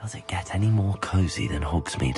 Does it get any more cozy than Hogsmeade?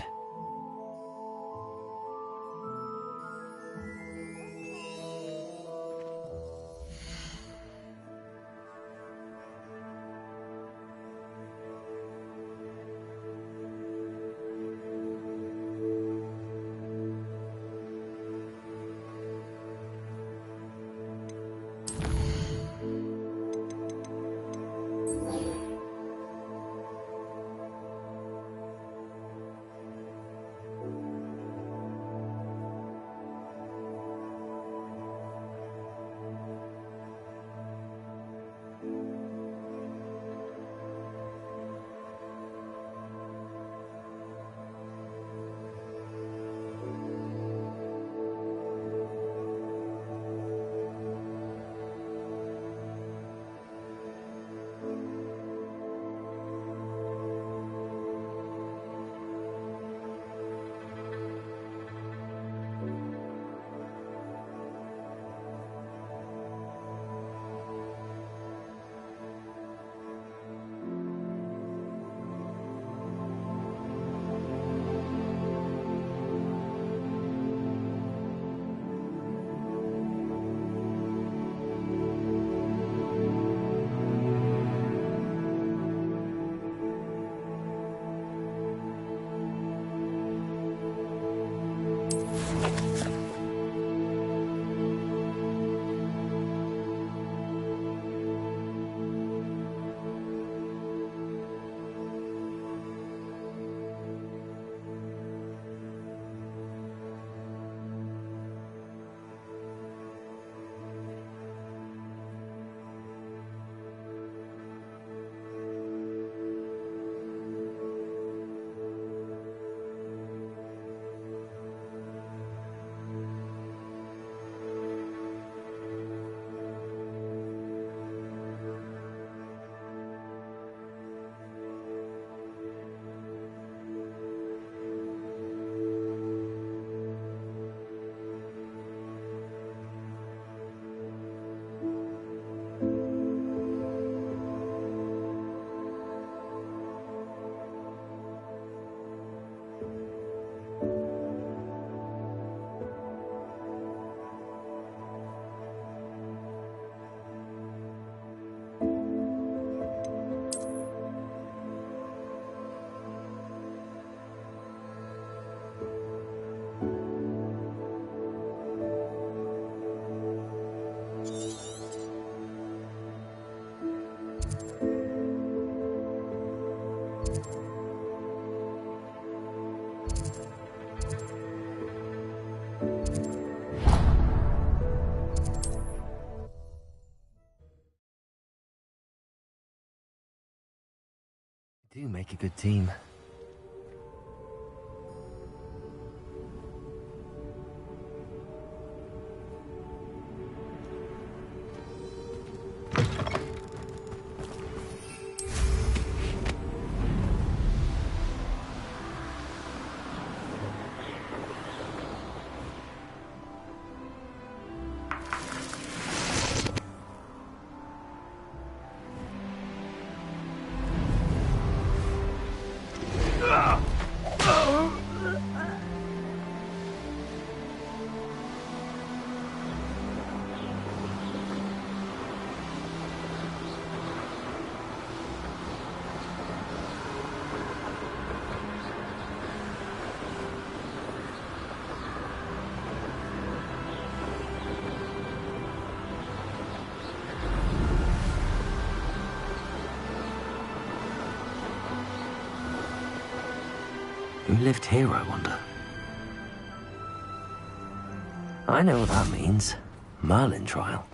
You do make a good team. Who lived here, I wonder? I know what that means. Merlin trial.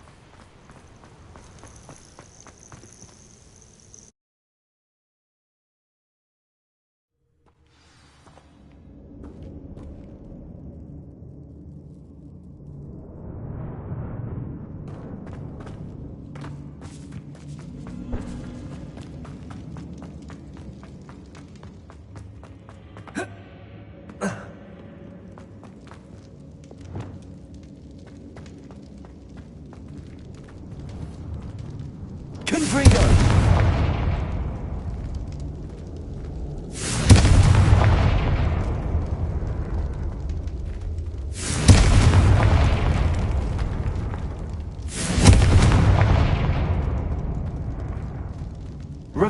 Confringo!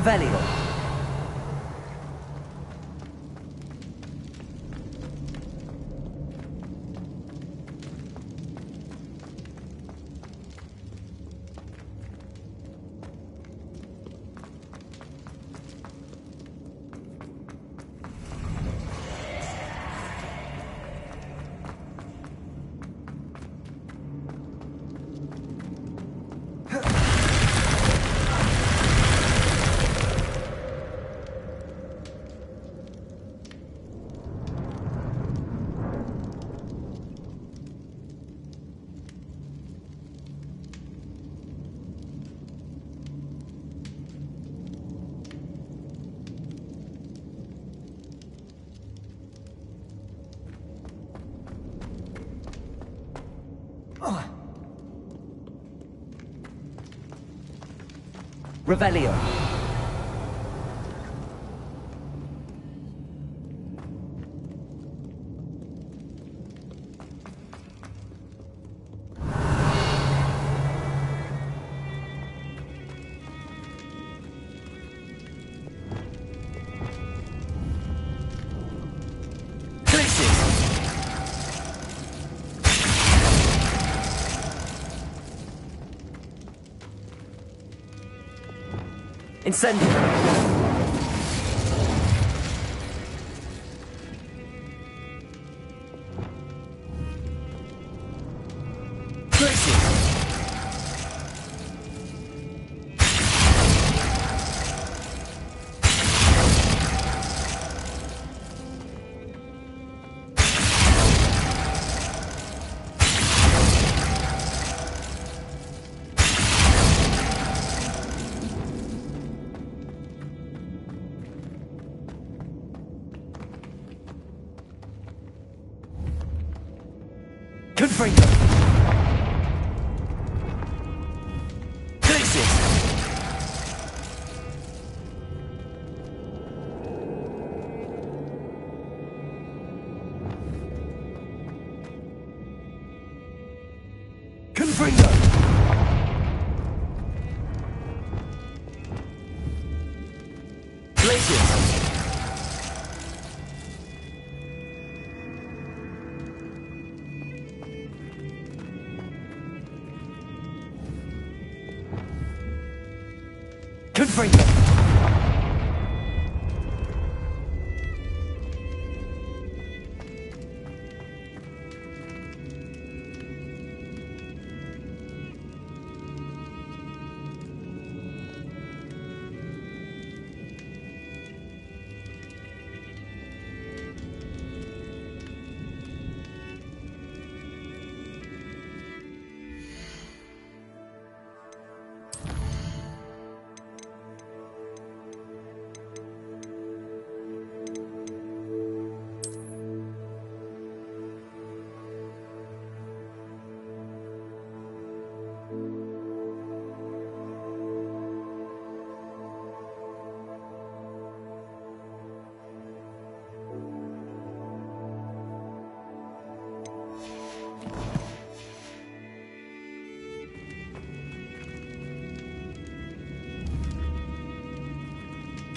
Revelio. Revelio. Incendio! Confringo! Glacius! Confringo! Glacius! Confringo!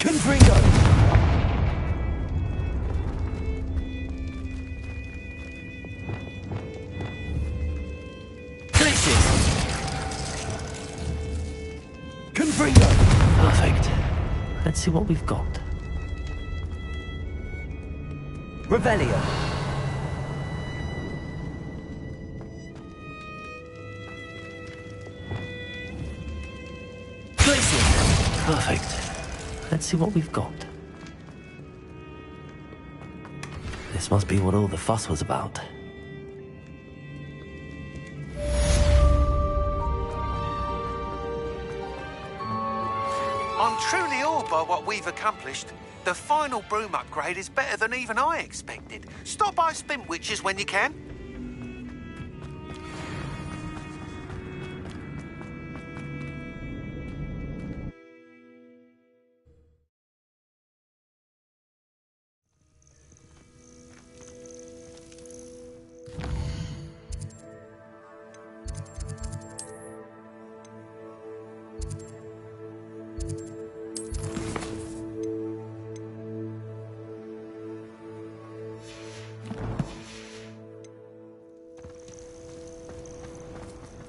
Confringo! Glacius! Confringo! Perfect. Let's see what we've got. Revelio! Glacius! Perfect. Let's see what we've got. This must be what all the fuss was about. I'm truly awed by what we've accomplished. The final broom upgrade is better than even I expected. Stop by Spintwitches when you can.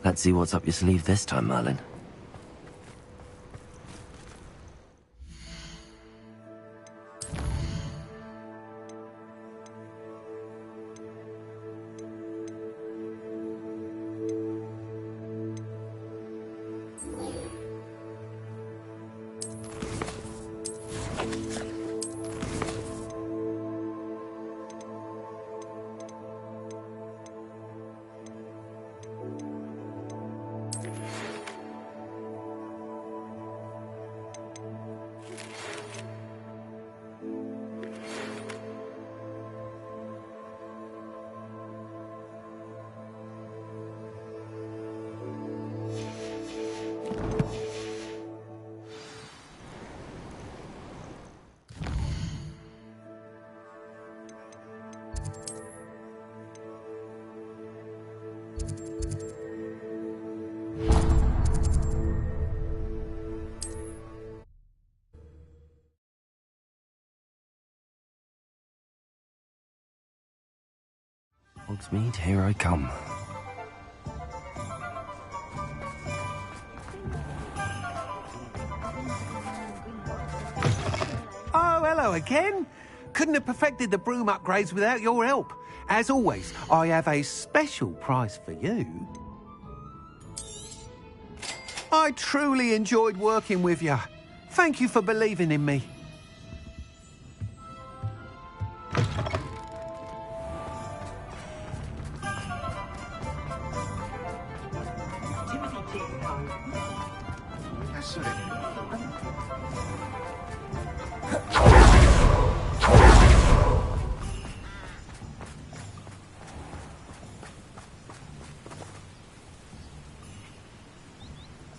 Let's see what's up your sleeve this time, Merlin. Hogsmeade, here I come. Oh, hello again. Couldn't have perfected the broom upgrades without your help. As always, I have a special prize for you. I truly enjoyed working with you. Thank you for believing in me.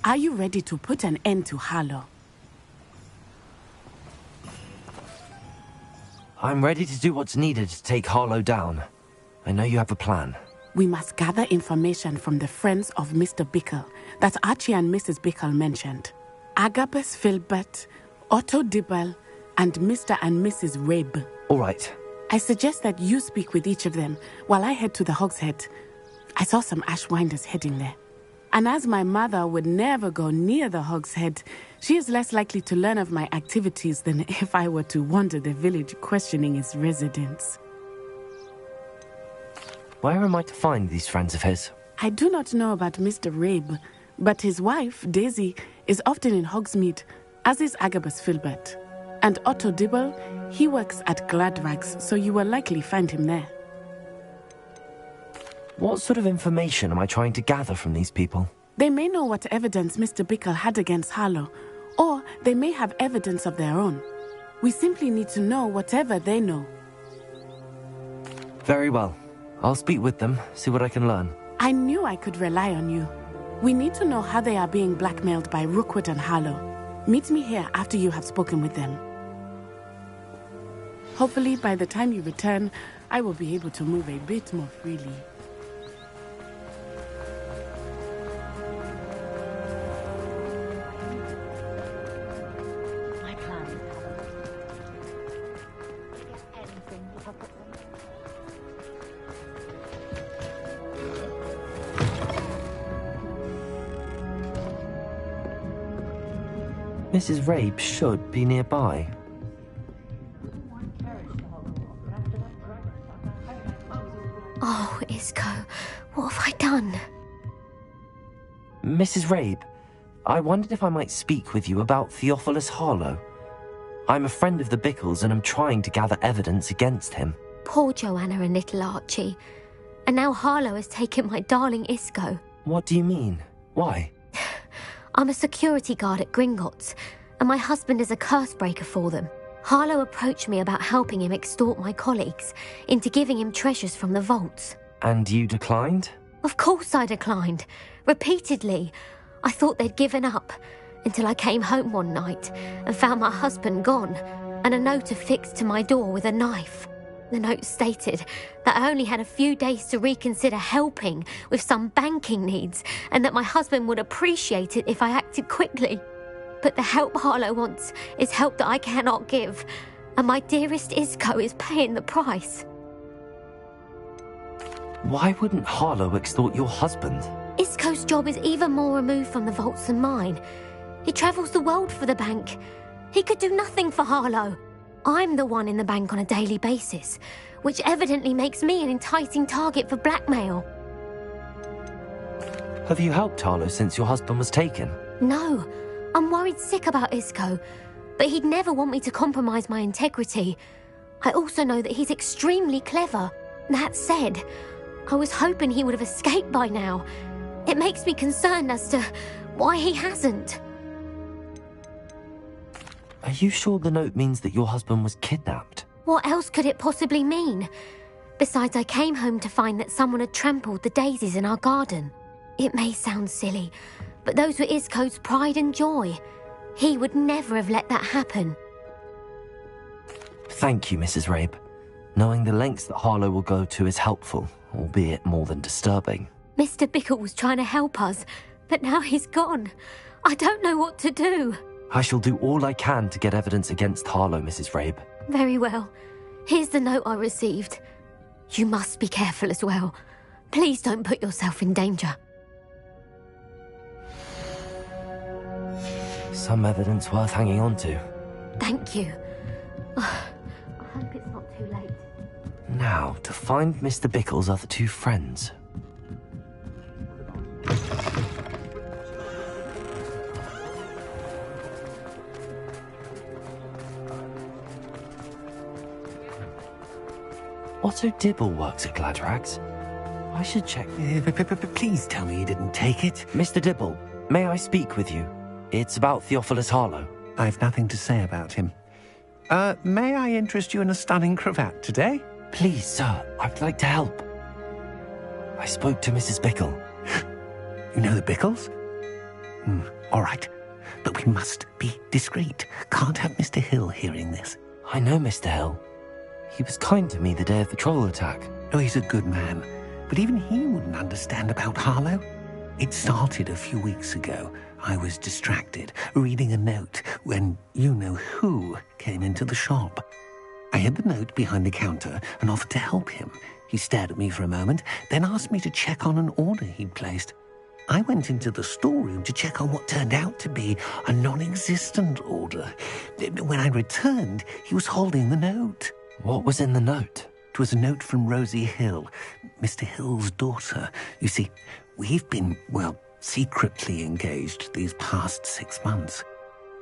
Are you ready to put an end to Harlow? I'm ready to do what's needed to take Harlow down. I know you have a plan. We must gather information from the friends of Mr. Bickle that Archie and Mrs. Bickle mentioned. Agabus Filbert, Otto Dibble, and Mr. and Mrs. Rabe. All right. I suggest that you speak with each of them while I head to the Hogshead. I saw some Ashwinders heading there. And as my mother would never go near the Hogshead, she is less likely to learn of my activities than if I were to wander the village questioning its residents. Where am I to find these friends of his? I do not know about Mr. Rabe, but his wife, Daisy, is often in Hogsmeade, as is Agabus Filbert. And Otto Dibble, he works at Gladrags, so you will likely find him there. What sort of information am I trying to gather from these people? They may know what evidence Mr. Bickle had against Harlow, or they may have evidence of their own. We simply need to know whatever they know. Very well. I'll speak with them, see what I can learn. I knew I could rely on you. We need to know how they are being blackmailed by Rookwood and Harlow. Meet me here after you have spoken with them. Hopefully, by the time you return, I will be able to move a bit more freely. Mrs. Rabe should be nearby. Oh, Isco, what have I done? Mrs. Rabe, I wondered if I might speak with you about Theophilus Harlow. I'm a friend of the Bickles and I'm trying to gather evidence against him. Poor Joanna and little Archie. And now Harlow has taken my darling Isco. What do you mean? Why? I'm a security guard at Gringotts, and my husband is a curse breaker for them. Harlow approached me about helping him extort my colleagues into giving him treasures from the vaults. And you declined? Of course I declined. Repeatedly. I thought they'd given up, until I came home one night and found my husband gone, and a note affixed to my door with a knife. The note stated that I only had a few days to reconsider helping with some banking needs, and that my husband would appreciate it if I acted quickly. But the help Harlow wants is help that I cannot give, and my dearest Isco is paying the price. Why wouldn't Harlow extort your husband? Isco's job is even more removed from the vaults than mine. He travels the world for the bank. He could do nothing for Harlow. I'm the one in the bank on a daily basis, which evidently makes me an enticing target for blackmail. Have you helped Harlow since your husband was taken? No, I'm worried sick about Isco, but he'd never want me to compromise my integrity. I also know that he's extremely clever. That said, I was hoping he would have escaped by now. It makes me concerned as to why he hasn't. Are you sure the note means that your husband was kidnapped? What else could it possibly mean? Besides, I came home to find that someone had trampled the daisies in our garden. It may sound silly, but those were Isco's pride and joy. He would never have let that happen. Thank you, Mrs. Rabe. Knowing the lengths that Harlow will go to is helpful, albeit more than disturbing. Mr. Bickle was trying to help us, but now he's gone. I don't know what to do. I shall do all I can to get evidence against Harlow, Mrs. Rabe. Very well. Here's the note I received. You must be careful as well. Please don't put yourself in danger. Some evidence worth hanging on to. Thank you. I hope it's not too late. Now, to find Mr. Bickle's other two friends. Otto Dibble works at Gladrags. I should check. Please tell me you didn't take it. Mr. Dibble, may I speak with you? It's about Theophilus Harlow. I've nothing to say about him. May I interest you in a stunning cravat today? Please, sir, I'd like to help. I spoke to Mrs. Bickle. You know the Bickles? All right. But we must be discreet. Can't have Mr. Hill hearing this. I know Mr. Hill. He was kind to me the day of the troll attack. Oh, he's a good man. But even he wouldn't understand about Harlow. It started a few weeks ago. I was distracted, reading a note, when you-know-who came into the shop. I hid the note behind the counter and offered to help him. He stared at me for a moment, then asked me to check on an order he'd placed. I went into the storeroom to check on what turned out to be a non-existent order. When I returned, he was holding the note. What was in the note? It was a note from Rosie Hill, Mr. Hill's daughter. You see, we've been, secretly engaged these past 6 months.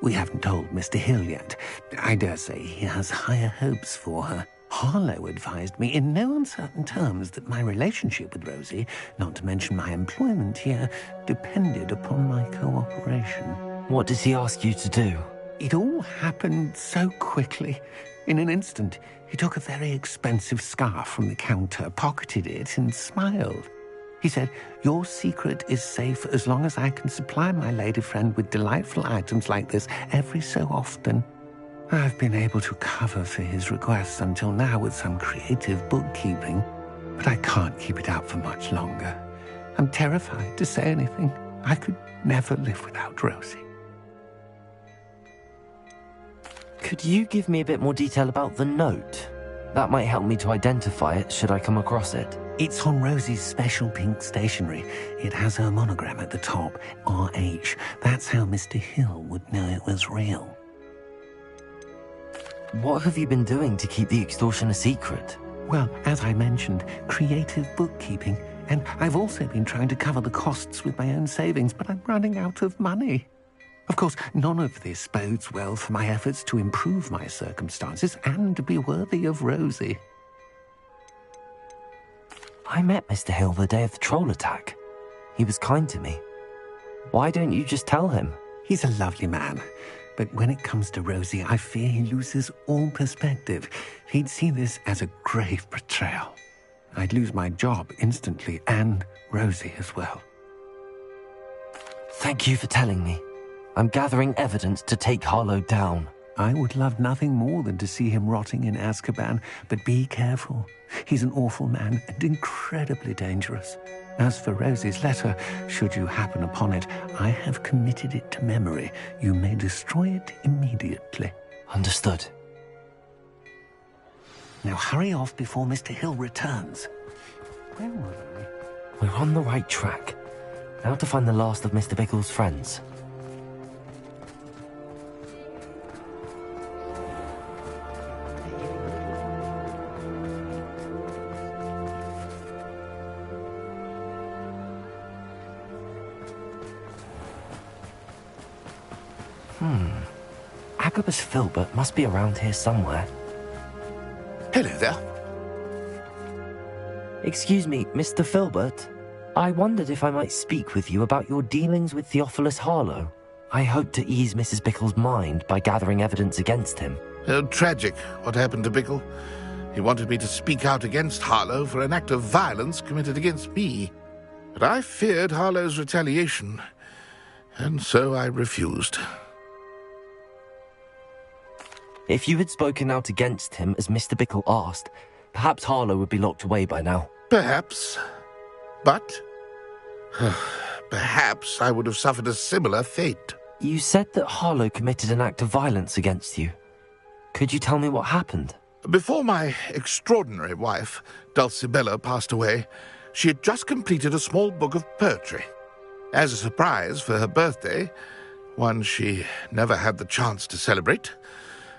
We haven't told Mr. Hill yet. I dare say he has higher hopes for her. Harlow advised me in no uncertain terms that my relationship with Rosie, not to mention my employment here, depended upon my cooperation. What does he ask you to do? It all happened so quickly. In an instant, he took a very expensive scarf from the counter, pocketed it, and smiled. He said, "Your secret is safe as long as I can supply my lady friend with delightful items like this every so often." I've been able to cover for his requests until now with some creative bookkeeping, but I can't keep it up for much longer. I'm terrified to say anything. I could never live without Rosie. Could you give me a bit more detail about the note? That might help me to identify it should I come across it. It's on Rosie's special pink stationery. It has her monogram at the top, RH. That's how Mr. Hill would know it was real. What have you been doing to keep the extortion a secret? Well, as I mentioned, creative bookkeeping. And I've also been trying to cover the costs with my own savings, but I'm running out of money. Of course, none of this bodes well for my efforts to improve my circumstances and to be worthy of Rosie. I met Mr. Hill the day of the troll attack. He was kind to me. Why don't you just tell him? He's a lovely man. But when it comes to Rosie, I fear he loses all perspective. He'd see this as a grave betrayal. I'd lose my job instantly, and Rosie as well. Thank you for telling me. I'm gathering evidence to take Harlow down. I would love nothing more than to see him rotting in Azkaban, but be careful. He's an awful man and incredibly dangerous. As for Rosie's letter, should you happen upon it, I have committed it to memory. You may destroy it immediately. Understood. Now hurry off before Mr. Hill returns. Where was I? We're on the right track. Now to find the last of Mr. Bickle's friends. Agabus Filbert must be around here somewhere. Hello there. Excuse me, Mr. Filbert. I wondered if I might speak with you about your dealings with Theophilus Harlow. I hope to ease Mrs. Bickle's mind by gathering evidence against him. Tragic, what happened to Bickle. He wanted me to speak out against Harlow for an act of violence committed against me. But I feared Harlow's retaliation, and so I refused. If you had spoken out against him as Mr. Bickle asked, perhaps Harlow would be locked away by now. Perhaps. But perhaps I would have suffered a similar fate. You said that Harlow committed an act of violence against you. Could you tell me what happened? Before my extraordinary wife, Dulcibella, passed away, she had just completed a small book of poetry. As a surprise for her birthday, one she never had the chance to celebrate,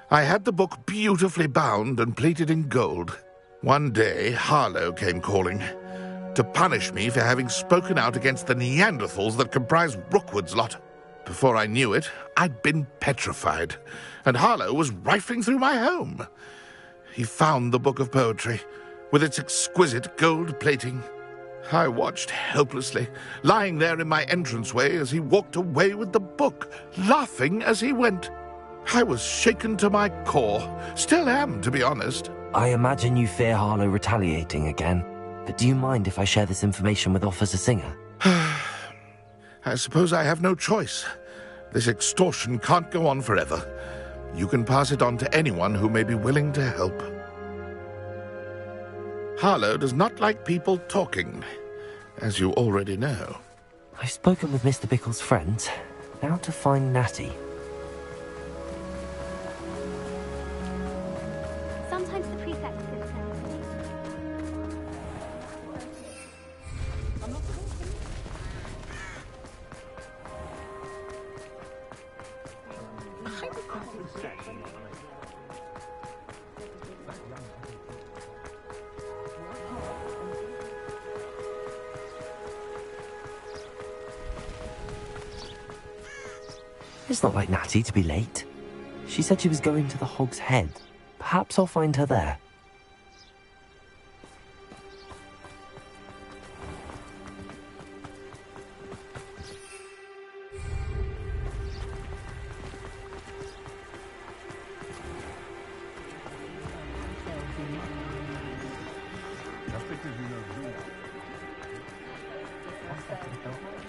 I had the book beautifully bound and plated in gold. One day, Harlow came calling to punish me for having spoken out against the Neanderthals that comprised Rookwood's lot. Before I knew it, I'd been petrified, and Harlow was rifling through my home. He found the book of poetry, with its exquisite gold plating. I watched helplessly, lying there in my entranceway as he walked away with the book, laughing as he went. I was shaken to my core. Still am, to be honest. I imagine you fear Harlow retaliating again, but do you mind if I share this information with Officer Singer? I suppose I have no choice. This extortion can't go on forever. You can pass it on to anyone who may be willing to help. Harlow does not like people talking, as you already know. I've spoken with Mr. Bickle's friends. Now to find Natty. Sometimes the prefect can send. It's not like Natty to be late. She said she was going to the Hog's Head. Perhaps I'll find her there.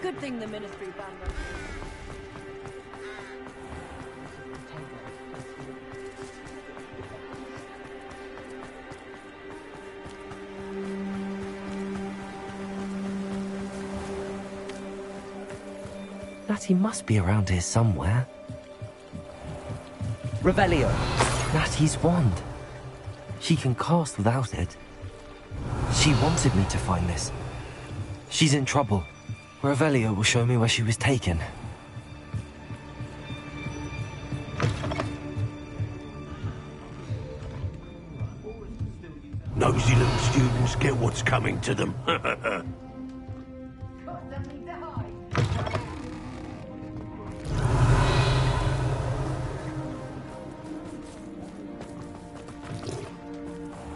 Good thing the Ministry found us. Natty must be around here somewhere. Revelio! Natty's wand. She can cast without it. She wanted me to find this. She's in trouble. Revelio will show me where she was taken. Nosy little students get what's coming to them.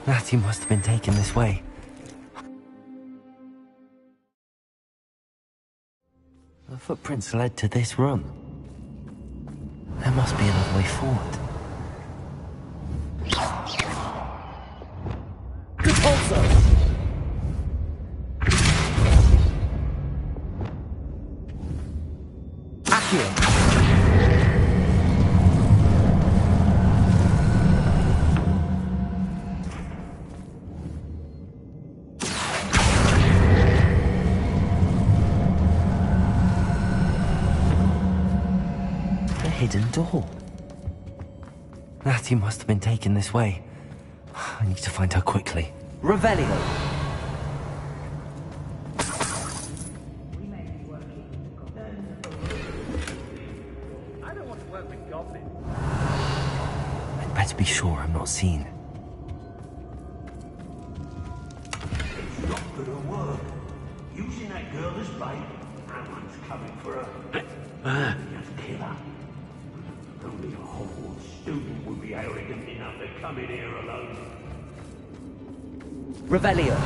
Natty must have been taken this way. The footprints led to this room. There must be another way forward. Accio! Hidden door. Natty must have been taken this way. I need to find her quickly. Revelio! I'd better be sure I'm not seen. It's not gonna work. Using that girl as bait, Hammond's coming for her. Just kill her. Only a Hogwarts student would be arrogant enough to come in here alone. Revelio.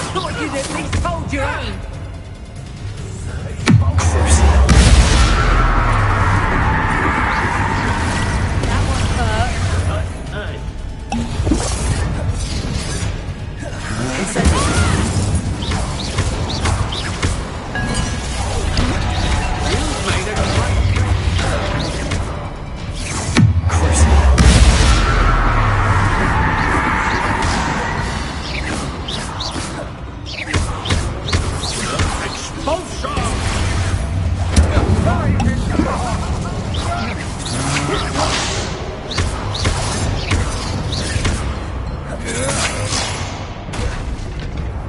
I thought you'd at least hold your own. That one hurt.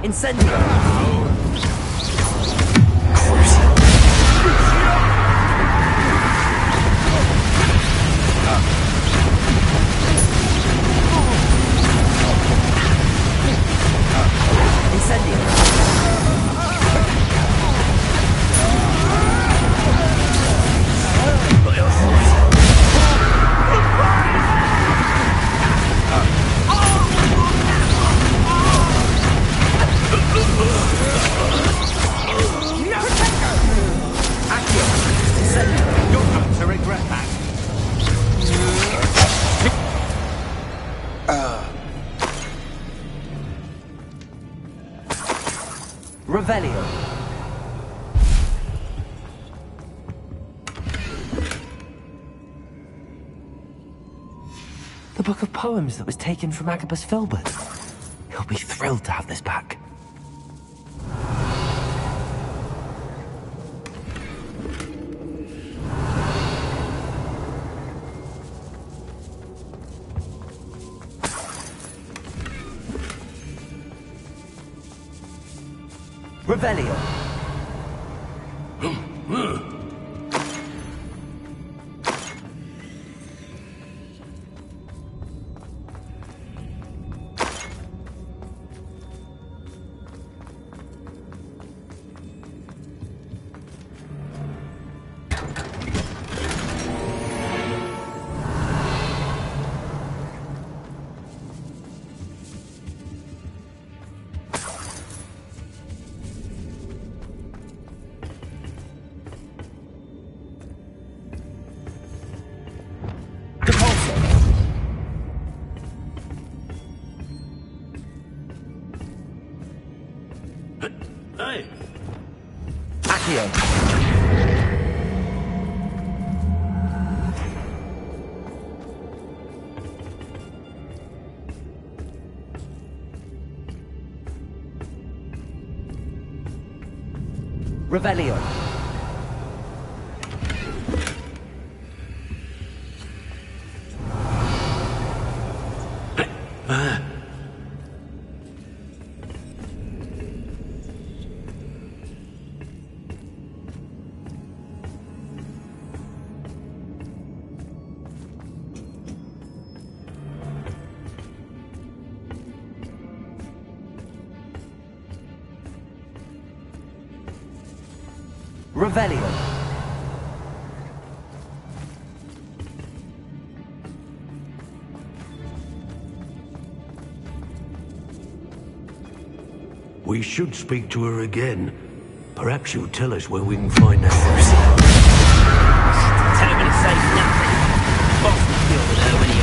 Incendio! Revelio. The book of poems that was taken from Agabus Filbert. He'll be thrilled to have this back. Revelio. Hey! Accio. Revelio. Revelio. We should speak to her again. Perhaps she'll tell us where we can find that person. Determined to say nothing. Boss will deal with her when he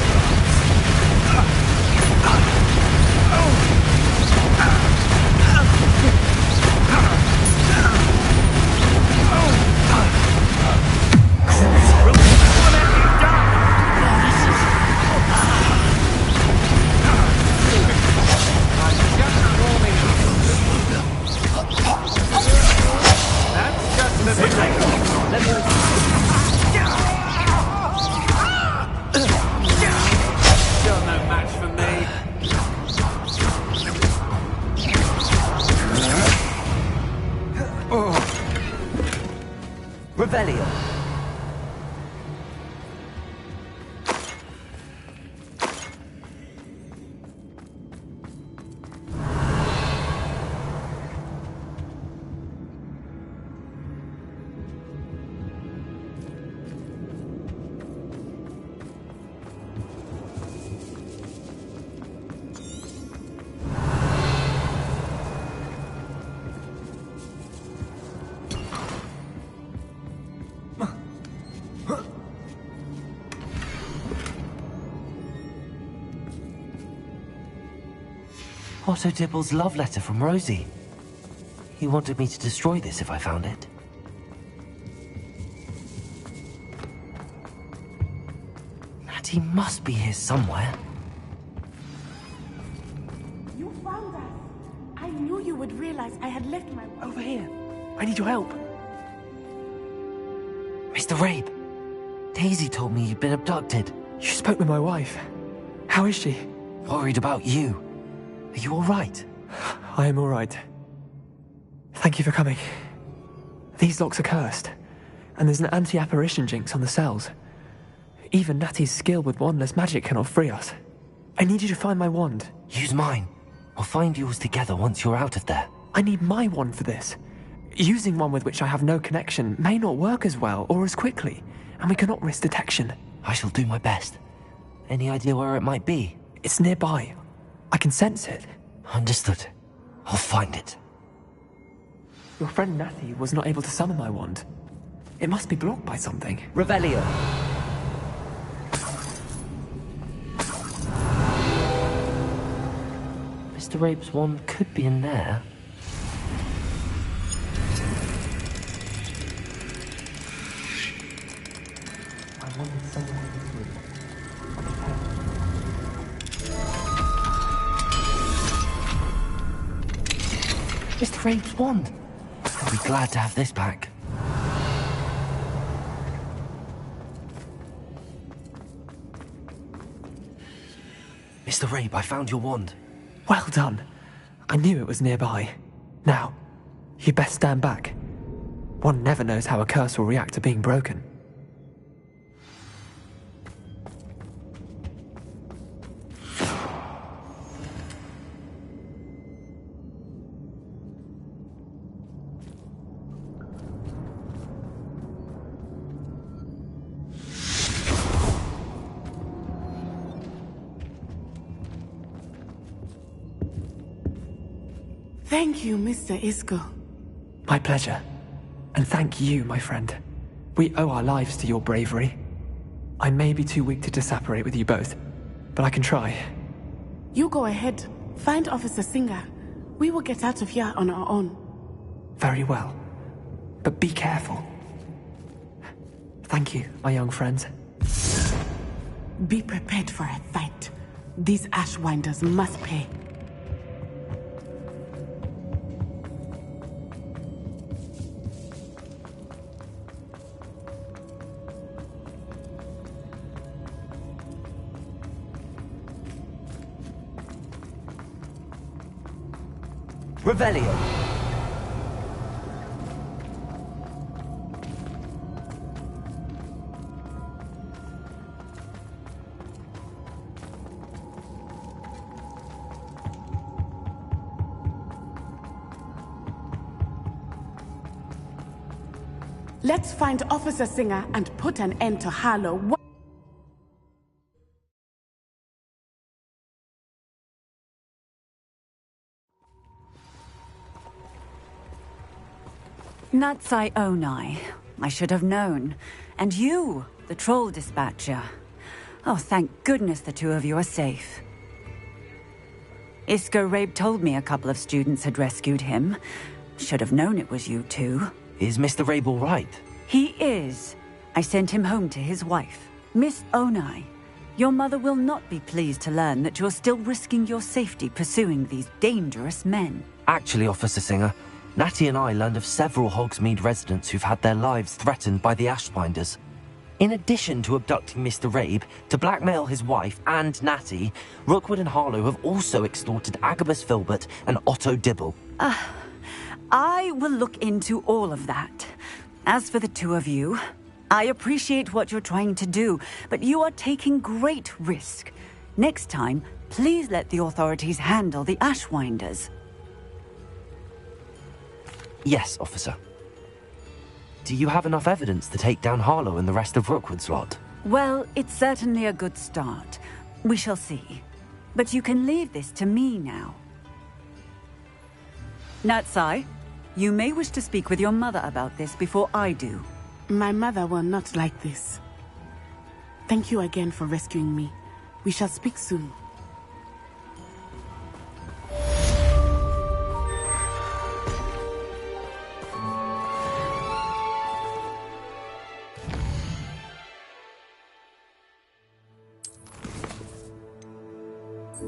Otto Dibble's love letter from Rosie. He wanted me to destroy this if I found it. Natty must be here somewhere. You found us. I knew you would realize I had left my... Over here. I need your help. Mr. Rabe, Daisy told me you'd been abducted. You spoke with my wife. How is she? Worried about you. Are you all right? I am all right. Thank you for coming. These locks are cursed, and there's an anti-apparition jinx on the cells. Even Natty's skill with wandless magic cannot free us. I need you to find my wand. Use mine. We'll find yours together once you're out of there. I need my wand for this. Using one with which I have no connection may not work as well or as quickly, and we cannot risk detection. I shall do my best. Any idea where it might be? It's nearby. I can sense it. Understood. I'll find it. Your friend Natty was not able to summon my wand. It must be blocked by something. Revelio. Mr. Rabe's wand could be in there. I wanted someone in this room. Mr. Rabe's wand. I'll be glad to have this back. Mr. Rabe, I found your wand. Well done. I knew it was nearby. Now, you best stand back. One never knows how a curse will react to being broken. Thank you, Mr. Isco. My pleasure. And thank you, my friend. We owe our lives to your bravery. I may be too weak to disapparate with you both, but I can try. You go ahead. Find Officer Singer. We will get out of here on our own. Very well. But be careful. Thank you, my young friends. Be prepared for a fight. These Ashwinders must pay. Revelio. Let's find Officer Singer and put an end to Harlow. Natsai Onai. I should have known. And you, the troll dispatcher. Oh, thank goodness the two of you are safe. Isco Rabe told me a couple of students had rescued him. Should have known it was you two. Is Mr. Rabe all right? He is. I sent him home to his wife, Miss Onai. Your mother will not be pleased to learn that you're still risking your safety pursuing these dangerous men. Actually, Officer Singer, Natty and I learned of several Hogsmeade residents who've had their lives threatened by the Ashwinders. In addition to abducting Mr. Rabe to blackmail his wife and Natty, Rookwood and Harlow have also extorted Agabus Filbert and Otto Dibble. I will look into all of that. As for the two of you, I appreciate what you're trying to do, but you are taking great risk. Next time, please let the authorities handle the Ashwinders. Yes, officer. Do you have enough evidence to take down Harlow and the rest of Rookwood's lot? Well, it's certainly a good start. We shall see. But you can leave this to me now. Natsai, you may wish to speak with your mother about this before I do. My mother will not like this. Thank you again for rescuing me. We shall speak soon. The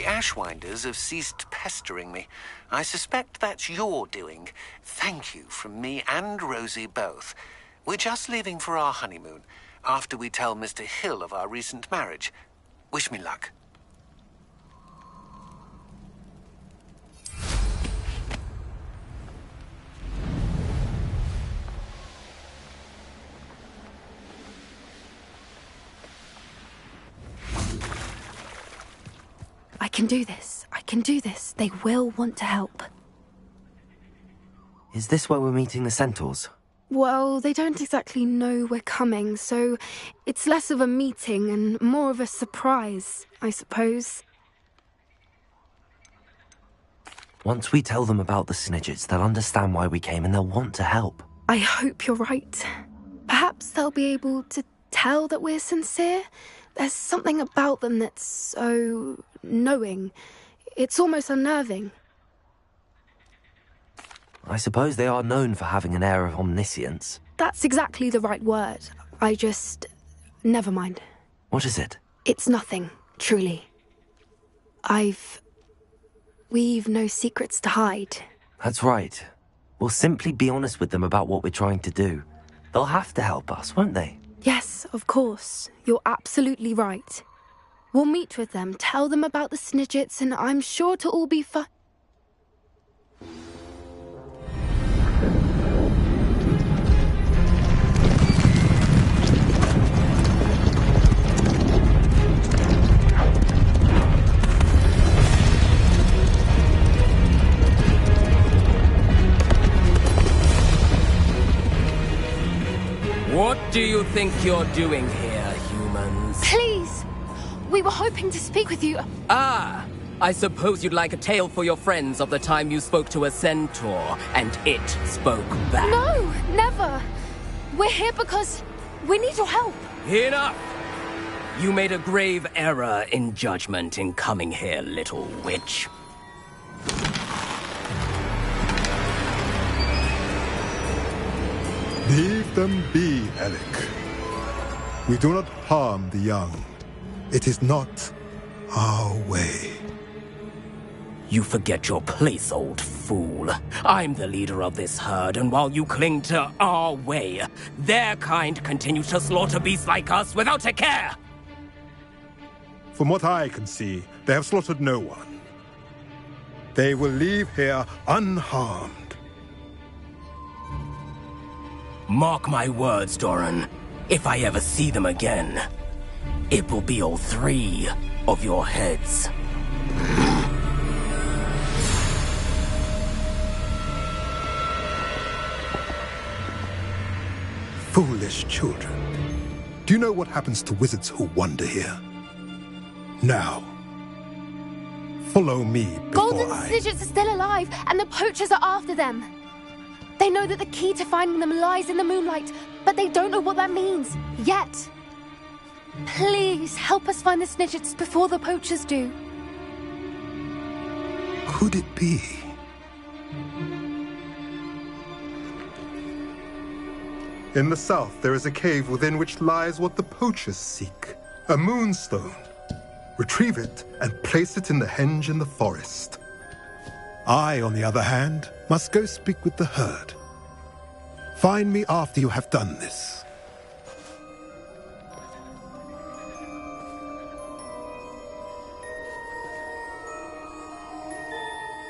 Ashwinders have ceased pestering me. I suspect that's your doing. Thank you from me and Rosie both. We're just leaving for our honeymoon, after we tell Mr. Hill of our recent marriage. Wish me luck. I can do this. I can do this. They will want to help. Is this where we're meeting the Centaurs? Well, they don't exactly know we're coming, so it's less of a meeting and more of a surprise, I suppose. Once we tell them about the Snidgets, they'll understand why we came and they'll want to help. I hope you're right. Perhaps they'll be able to tell that we're sincere. There's something about them that's so knowing. It's almost unnerving. I suppose they are known for having an air of omniscience. That's exactly the right word. Never mind. What is it? It's nothing, truly. We've no secrets to hide. That's right. We'll simply be honest with them about what we're trying to do. They'll have to help us, won't they? Yes, of course. You're absolutely right. We'll meet with them, tell them about the Snidgets, and I'm sure to all be fine. What do you think you're doing here, humans? Please! We were hoping to speak with you. Ah! I suppose you'd like a tale for your friends of the time you spoke to a centaur, and it spoke back. No! Never! We're here because we need your help. Enough! You made a grave error in judgment in coming here, little witch. Leave them be, Alec. We do not harm the young. It is not our way. You forget your place, old fool. I'm the leader of this herd, and while you cling to our way, their kind continue to slaughter beasts like us without a care! From what I can see, they have slaughtered no one. They will leave here unharmed. Mark my words, Doran. If I ever see them again, it will be all 3 of your heads. Foolish children. Do you know what happens to wizards who wander here? Now, follow me before Golden Snidgets are still alive, and the poachers are after them. They know that the key to finding them lies in the moonlight, but they don't know what that means, yet. Please, help us find the Snidgets before the poachers do. Could it be? In the south, there is a cave within which lies what the poachers seek. A moonstone. Retrieve it and place it in the henge in the forest. I, on the other hand, must go speak with the herd. Find me after you have done this.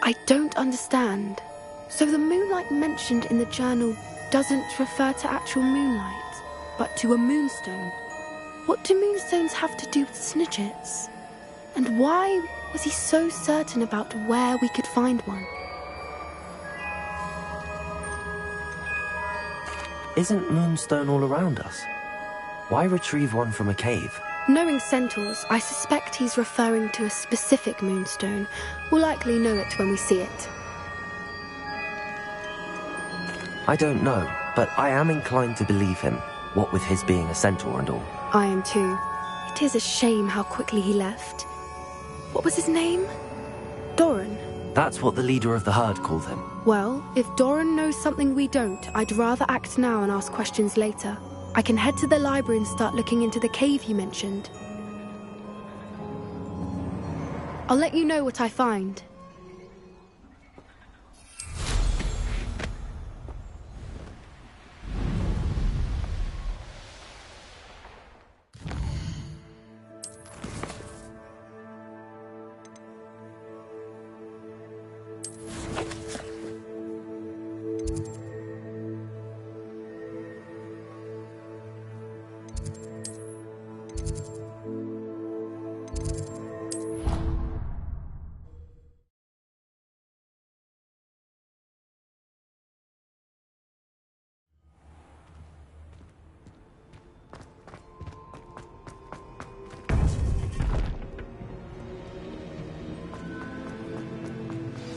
I don't understand. So the moonlight mentioned in the journal doesn't refer to actual moonlight, but to a moonstone. What do moonstones have to do with Snidgets? And why was he so certain about where we could find one? Isn't Moonstone all around us? Why retrieve one from a cave? Knowing centaurs, I suspect he's referring to a specific moonstone. We'll likely know it when we see it. I don't know, but I am inclined to believe him, what with his being a centaur and all. I am too. It is a shame how quickly he left. What was his name? Doran? That's what the leader of the herd called him. Well, if Doran knows something we don't, I'd rather act now and ask questions later. I can head to the library and start looking into the cave you mentioned. I'll let you know what I find.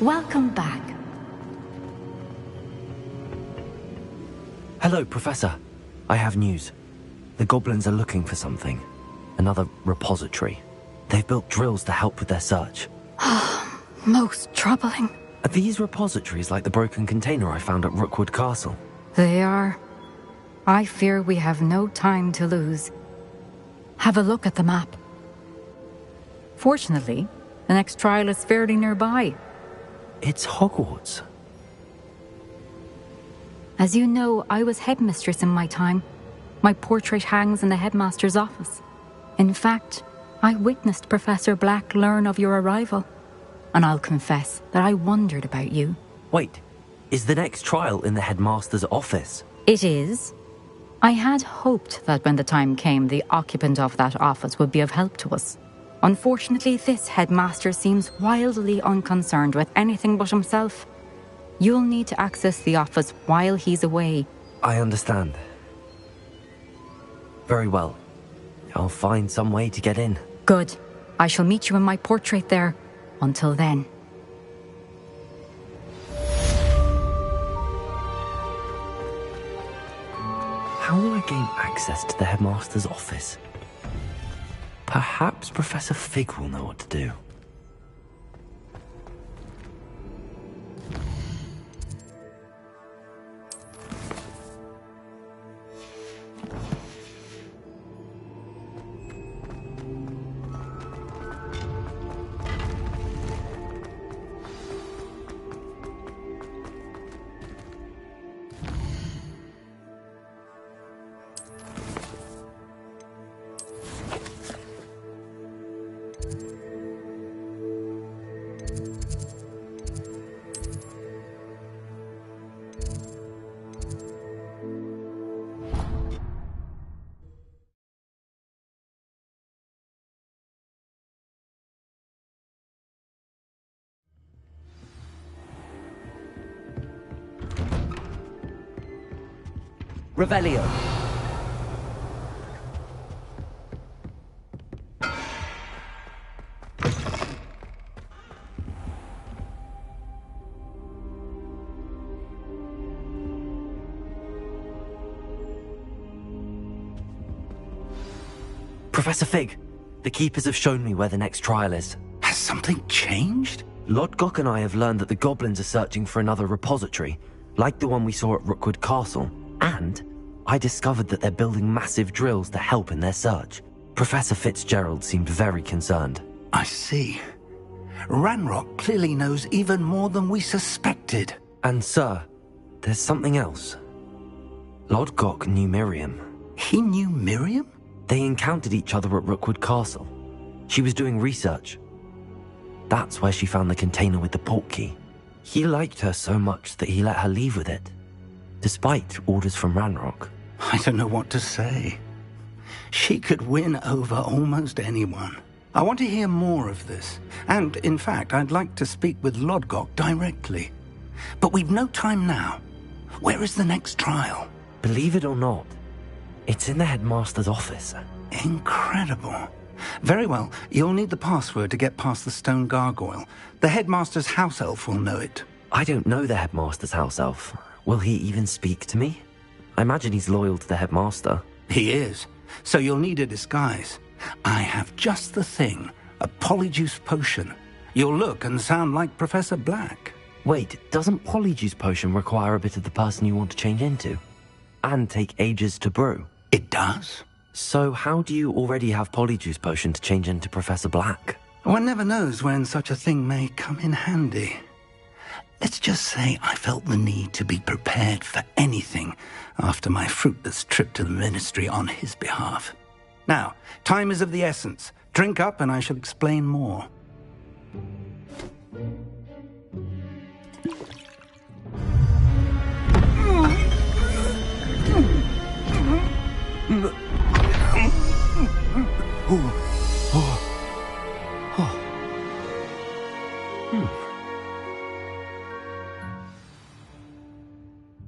Welcome back. Hello, Professor. I have news. The goblins are looking for something. Another repository. They've built drills to help with their search. Most troubling. Are these repositories like the broken container I found at Rookwood Castle? They are. I fear we have no time to lose. Have a look at the map. Fortunately, the next trial is fairly nearby. It's Hogwarts. As you know, I was headmistress in my time. My portrait hangs in the headmaster's office. In fact, I witnessed Professor Black learn of your arrival. And I'll confess that I wondered about you. Wait, is the next trial in the headmaster's office? It is. I had hoped that when the time came, the occupant of that office would be of help to us. Unfortunately, this headmaster seems wildly unconcerned with anything but himself. You'll need to access the office while he's away. I understand. Very well. I'll find some way to get in. Good. I shall meet you in my portrait there. Until then. How will I gain access to the headmaster's office? Perhaps Professor Fig will know what to do. Revelio. Professor Fig, the Keepers have shown me where the next trial is. Has something changed? Lodgok and I have learned that the goblins are searching for another repository, like the one we saw at Rookwood Castle. And I discovered that they're building massive drills to help in their search. Professor Fitzgerald seemed very concerned. I see. Ranrock clearly knows even more than we suspected. And sir, there's something else. Lodgok knew Miriam. He knew Miriam? They encountered each other at Rookwood Castle. She was doing research. That's where she found the container with the portkey. He liked her so much that he let her leave with it, despite orders from Ranrock. I don't know what to say. She could win over almost anyone. I want to hear more of this. And, in fact, I'd like to speak with Lodgok directly. But we've no time now. Where is the next trial? Believe it or not, it's in the headmaster's office. Incredible. Very well. You'll need the password to get past the stone gargoyle. The headmaster's house elf will know it. I don't know the headmaster's house elf. Will he even speak to me? I imagine he's loyal to the headmaster. He is. So you'll need a disguise. I have just the thing. A polyjuice potion. You'll look and sound like Professor Black. Wait, doesn't polyjuice potion require a bit of the person you want to change into? And take ages to brew? It does. So how do you already have polyjuice potion to change into Professor Black? One never knows when such a thing may come in handy. Let's just say I felt the need to be prepared for anything after my fruitless trip to the Ministry on his behalf. Now, time is of the essence. Drink up and I shall explain more.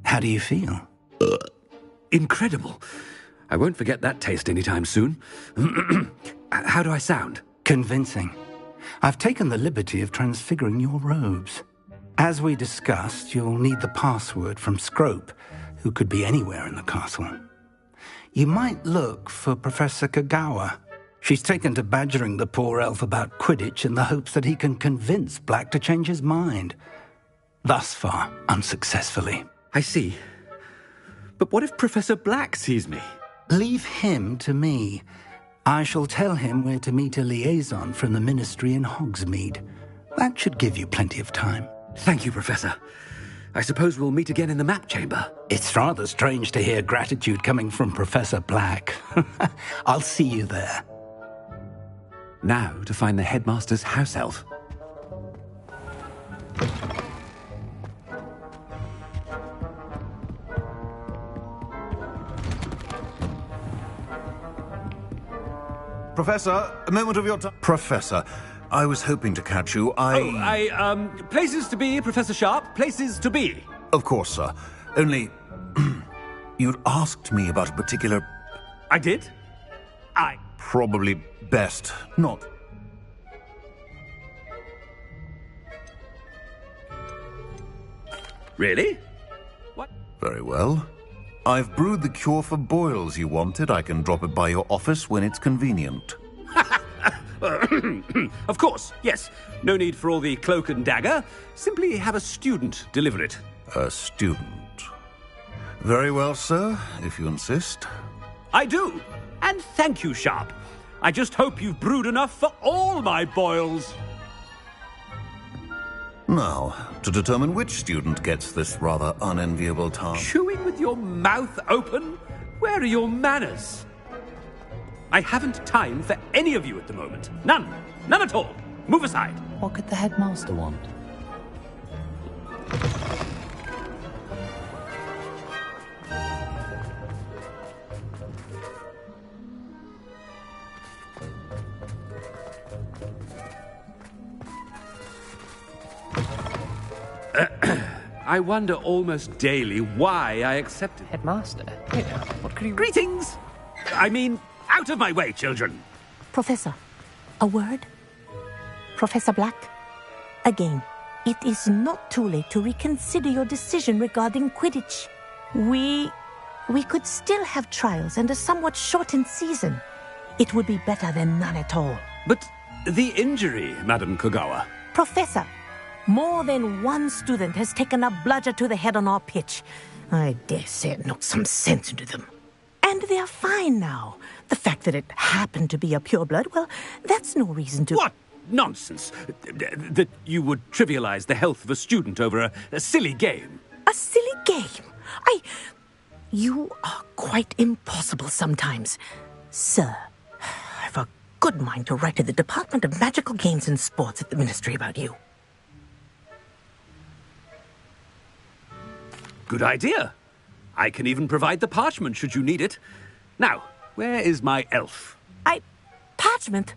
How do you feel? Incredible. I won't forget that taste anytime soon. How do I sound? Convincing. I've taken the liberty of transfiguring your robes. As we discussed, you'll need the password from Scrope, who could be anywhere in the castle. You might look for Professor Kagawa. She's taken to badgering the poor elf about Quidditch in the hopes that he can convince Black to change his mind. Thus far, unsuccessfully. I see. But what if Professor Black sees me? Leave him to me. I shall tell him where to meet a liaison from the Ministry in Hogsmeade. That should give you plenty of time. Thank you, Professor. I suppose we'll meet again in the map chamber. It's rather strange to hear gratitude coming from Professor Black. I'll see you there. Now to find the headmaster's house elf. Professor, a moment of your time. Professor, I was hoping to catch you. Places to be, Professor Sharp. Places to be. Of course, sir. Only, you'd asked me about a particular... I did? Probably best not... Really? What? Very well. I've brewed the cure for boils you wanted. I can drop it by your office when it's convenient. Of course, yes. No need for all the cloak and dagger. Simply have a student deliver it. A student? Very well, sir, if you insist. I do. And thank you, Sharp. I just hope you've brewed enough for all my boils. Now, to determine which student gets this rather unenviable task... Chewing with your mouth open? Where are your manners? I haven't time for any of you at the moment. None. None at all. Move aside. What could the headmaster want? I wonder almost daily why I accepted. Headmaster? What could he... Greetings! I mean, out of my way, children! Professor, a word? Professor Black? Again, it is not too late to reconsider your decision regarding Quidditch. We could still have trials and a somewhat shortened season. It would be better than none at all. But the injury, Madam Kagawa... Professor, more than one student has taken a bludger to the head on our pitch. I dare say it knocked some sense into them. And they're fine now. The fact that it happened to be a pureblood, well, that's no reason to... What nonsense! That you would trivialize the health of a student over a silly game. A silly game? You are quite impossible sometimes. Sir, I've a good mind to write to the Department of Magical Games and Sports at the Ministry about you. Good idea. I can even provide the parchment should you need it. Now, where is my elf? Parchment?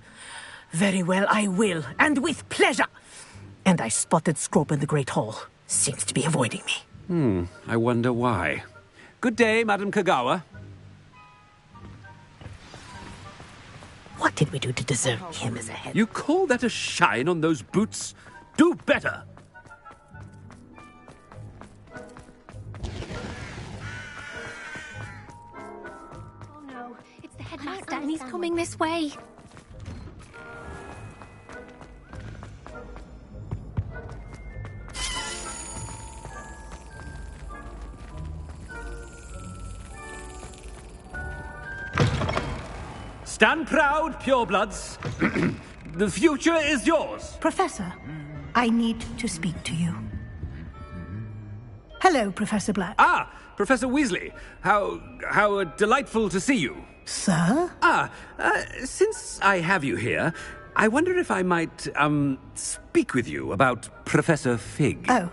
Very well, I will, and with pleasure. And I spotted Scrope in the Great Hall. Seems to be avoiding me. I wonder why. Good day, Madam Kagawa. What did we do to deserve him as a head? You call that a shine on those boots? Do better! Master, and he's coming this way. Stand proud, purebloods. The future is yours. Professor, I need to speak to you. Hello, Professor Black. Ah, Professor Weasley. How delightful to see you. Sir? Since I have you here, I wonder if I might, speak with you about Professor Fig. Oh,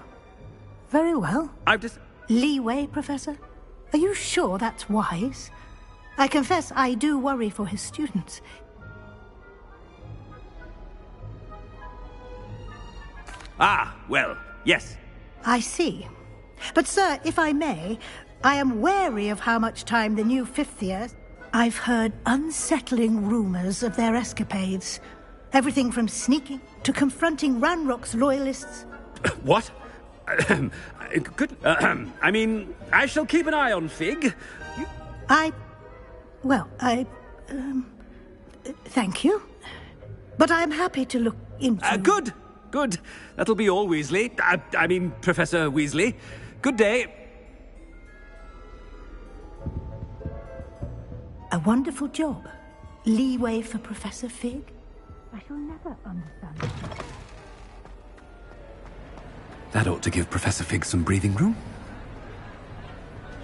very well. I've just... Leeway, Professor? Are you sure that's wise? I confess I do worry for his students. Ah, well, yes. I see. But, sir, if I may, I am wary of how much time the new fifth year... I've heard unsettling rumors of their escapades. Everything from sneaking to confronting Ranrock's loyalists. What? Good. I mean, I shall keep an eye on Fig. Thank you. But I'm happy to look into... Good. That'll be all, Weasley. I mean, Professor Weasley. Good day. A wonderful job. Leeway for Professor Fig? I shall never understand it. That ought to give Professor Fig some breathing room.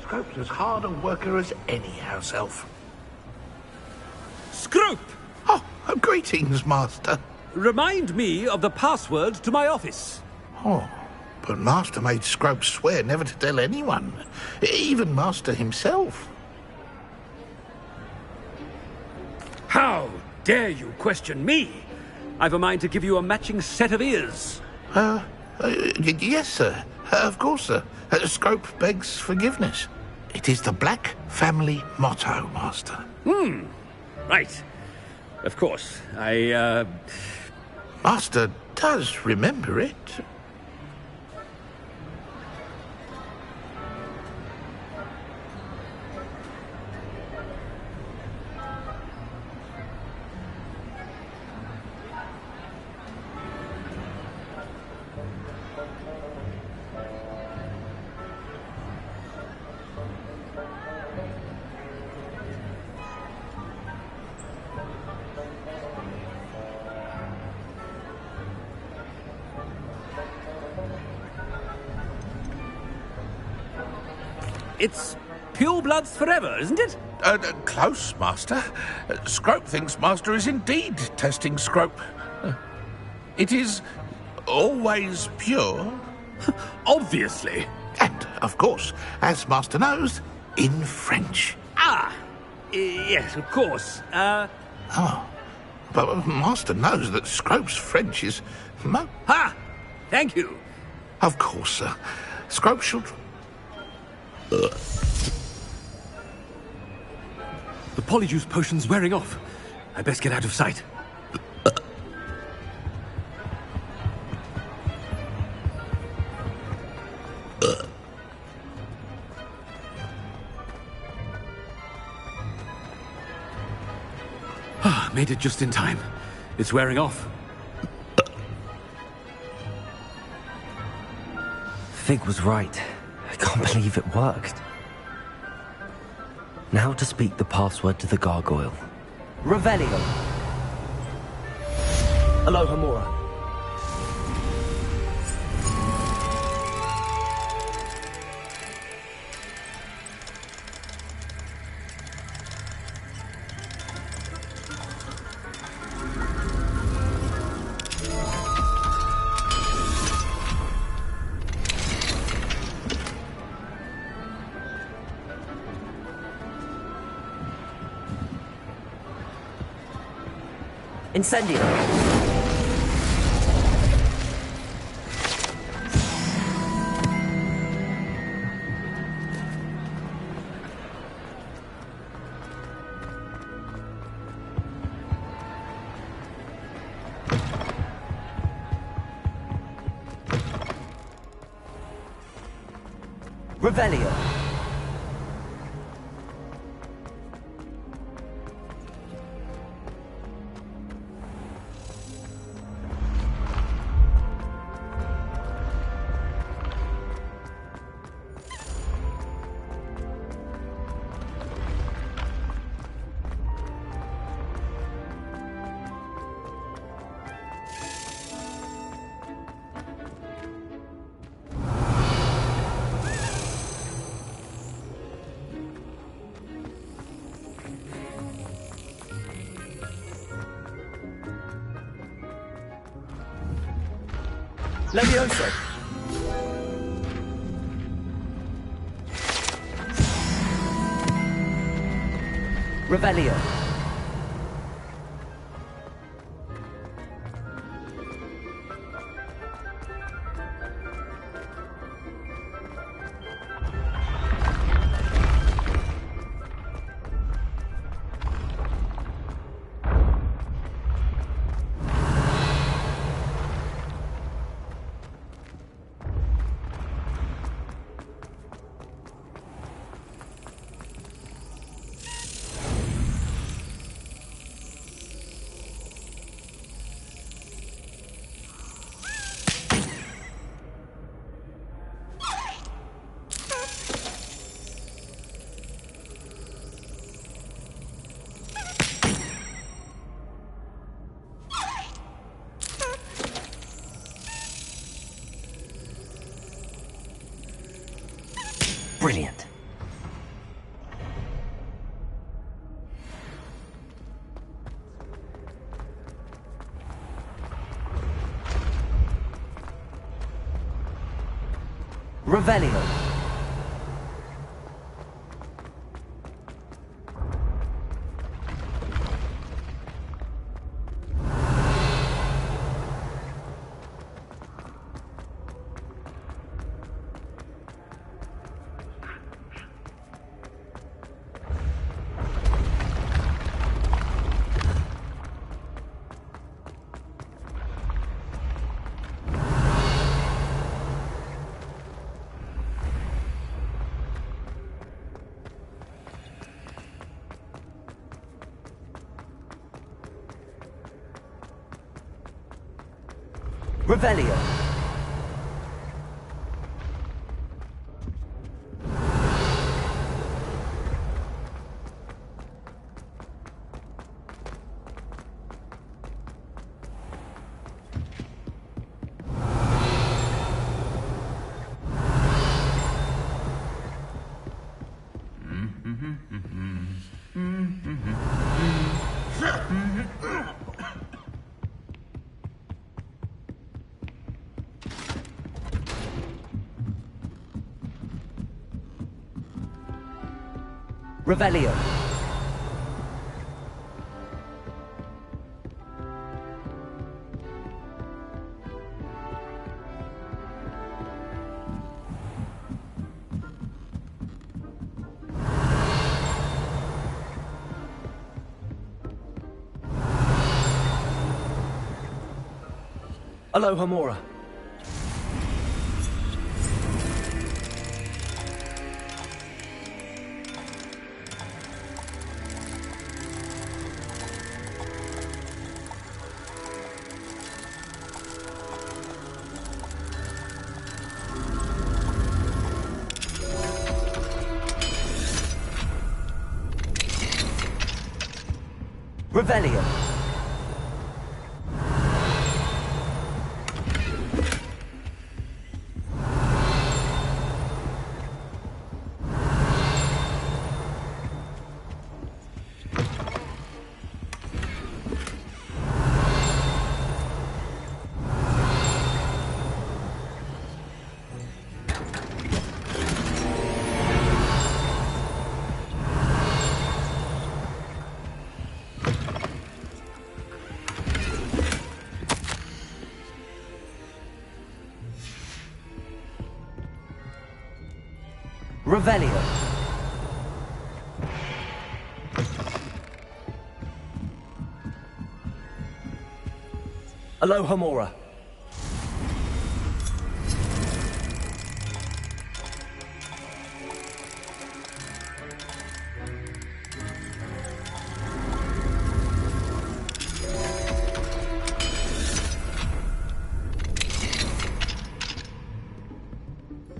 Scrope's as hard a worker as any house elf. Scrope! Oh, greetings, Master. Remind me of the password to my office. Oh, but Master made Scrope swear never to tell anyone, even Master himself. How dare you question me? I've a mind to give you a matching set of ears. Yes, sir. Of course, sir. Scrope begs forgiveness. It is the Black family motto, Master. Right. Of course. Master does remember it. It's purebloods forever, isn't it? Close, Master. Scrope thinks Master is indeed testing Scrope. It is always pure. Obviously. And, of course, as Master knows, in French. Yes, of course. But Master knows that Scrope's French is... Ha! Thank you. Of course, sir. Scrope should... The Polyjuice potion's wearing off. I best get out of sight. Made it just in time. It's wearing off. Fig was right. I can't believe it worked. Now to speak the password to the gargoyle. Revelio. Alohomora. Incendio. Revelio. Levioso! Revelio! Brilliant. Revelio! Revelio! Revelio! Alohomora! Revelio! Revelio! Alohomora!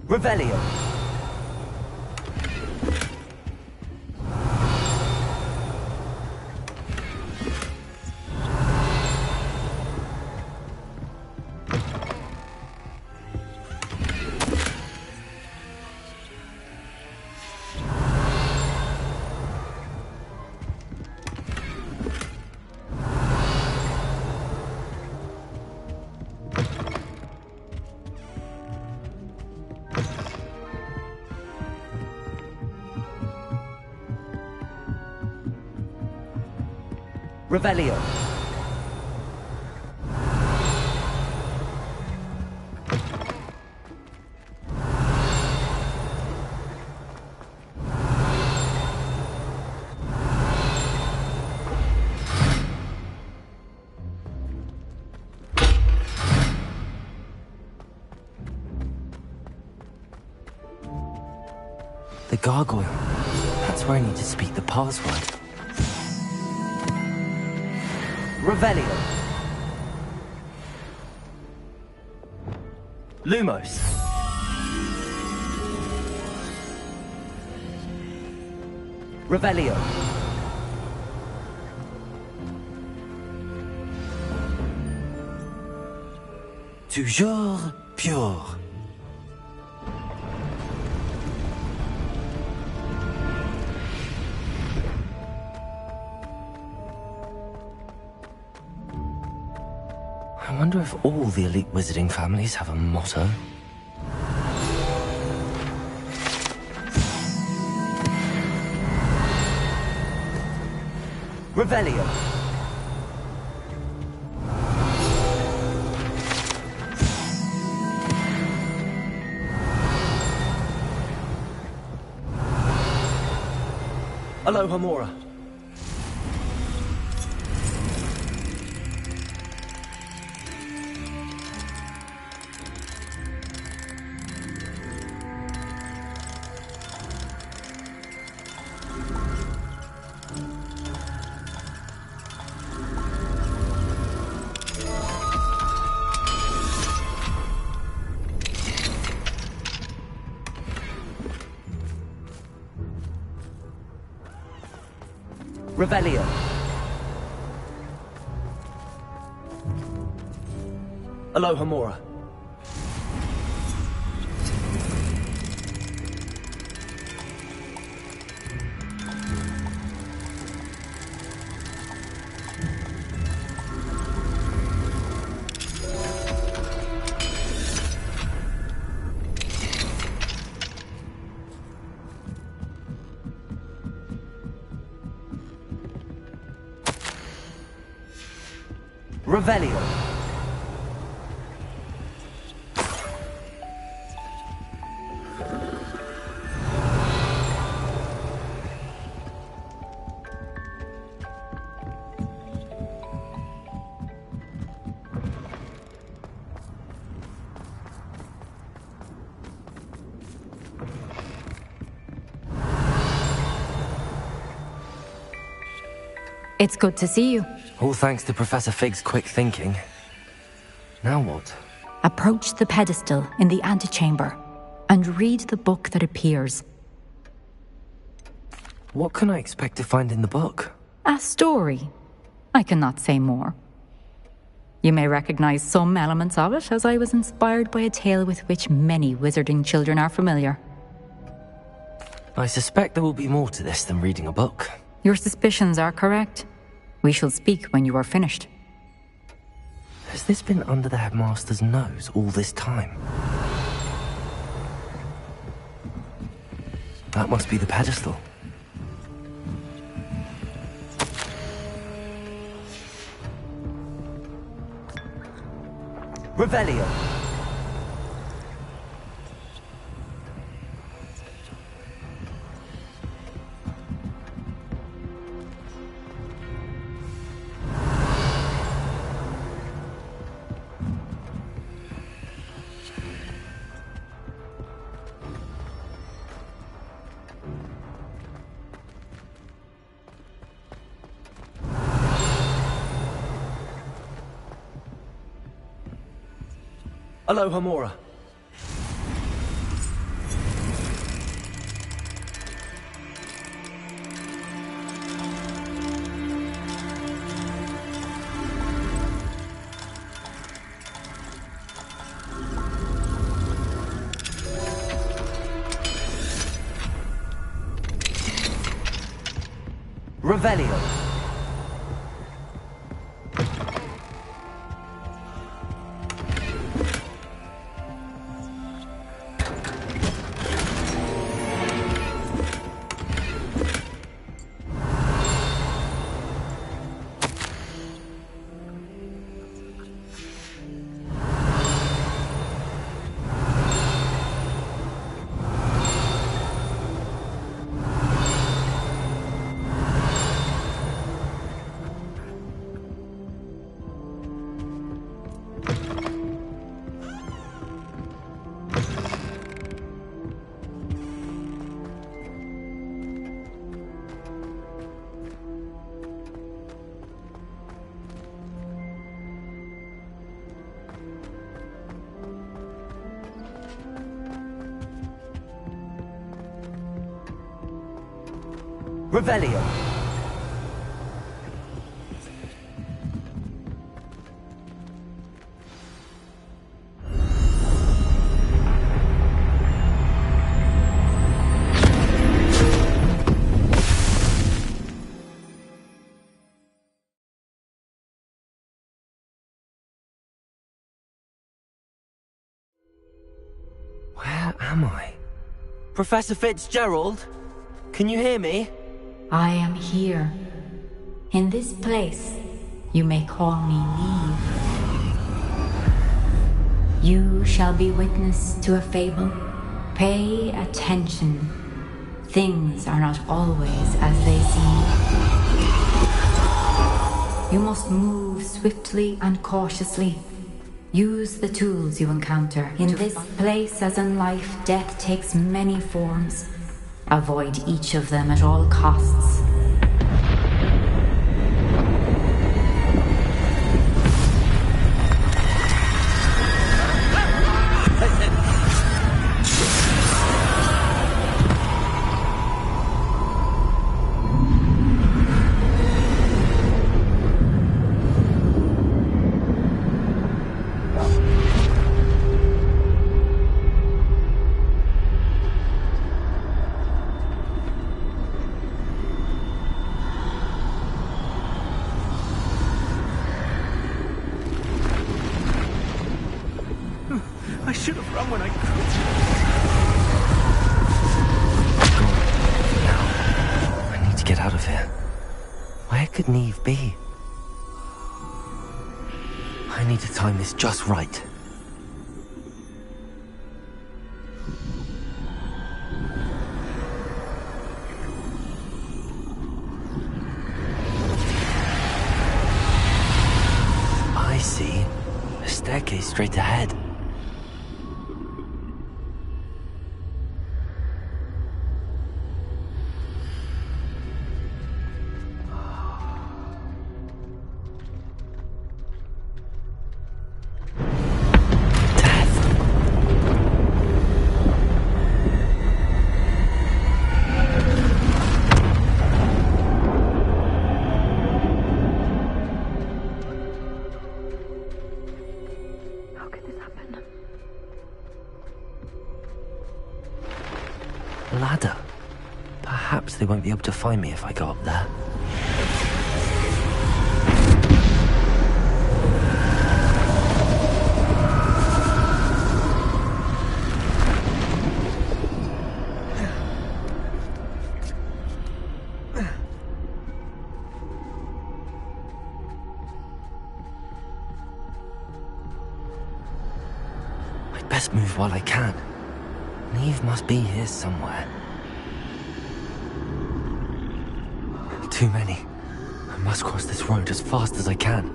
Revelio! Revelio. The gargoyle. That's where I need to speak the password. Revelio. Lumos. Revelio. Toujours pure. I wonder if all the elite wizarding families have a motto. Revelio. Alohomora. Revelio. Alohomora. Revelio. It's good to see you. All thanks to Professor Fig's quick thinking. Now what? Approach the pedestal in the antechamber and read the book that appears. What can I expect to find in the book? A story. I cannot say more. You may recognize some elements of it, as I was inspired by a tale with which many wizarding children are familiar. I suspect there will be more to this than reading a book. Your suspicions are correct. We shall speak when you are finished. Has this been under the headmaster's nose all this time? That must be the pedestal. Revelio. Alohomora. Revelio. Revelio. Where am I? Professor Fitzgerald? Can you hear me? I am here. In this place, you may call me Neve. You shall be witness to a fable. Pay attention. Things are not always as they seem. You must move swiftly and cautiously. Use the tools you encounter. In this place, as in life, death takes many forms. Avoid each of them at all costs. I should have run when I could. I need to get out of here. Where could Neve be? I need to time this just right. I see. A staircase straight ahead. Ladder. Perhaps they won't be able to find me if I go up there. I'd best move while I can. Neve must be here somewhere. Too many. I must cross this road as fast as I can.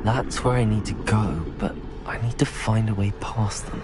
That's where I need to go, but I need to find a way past them.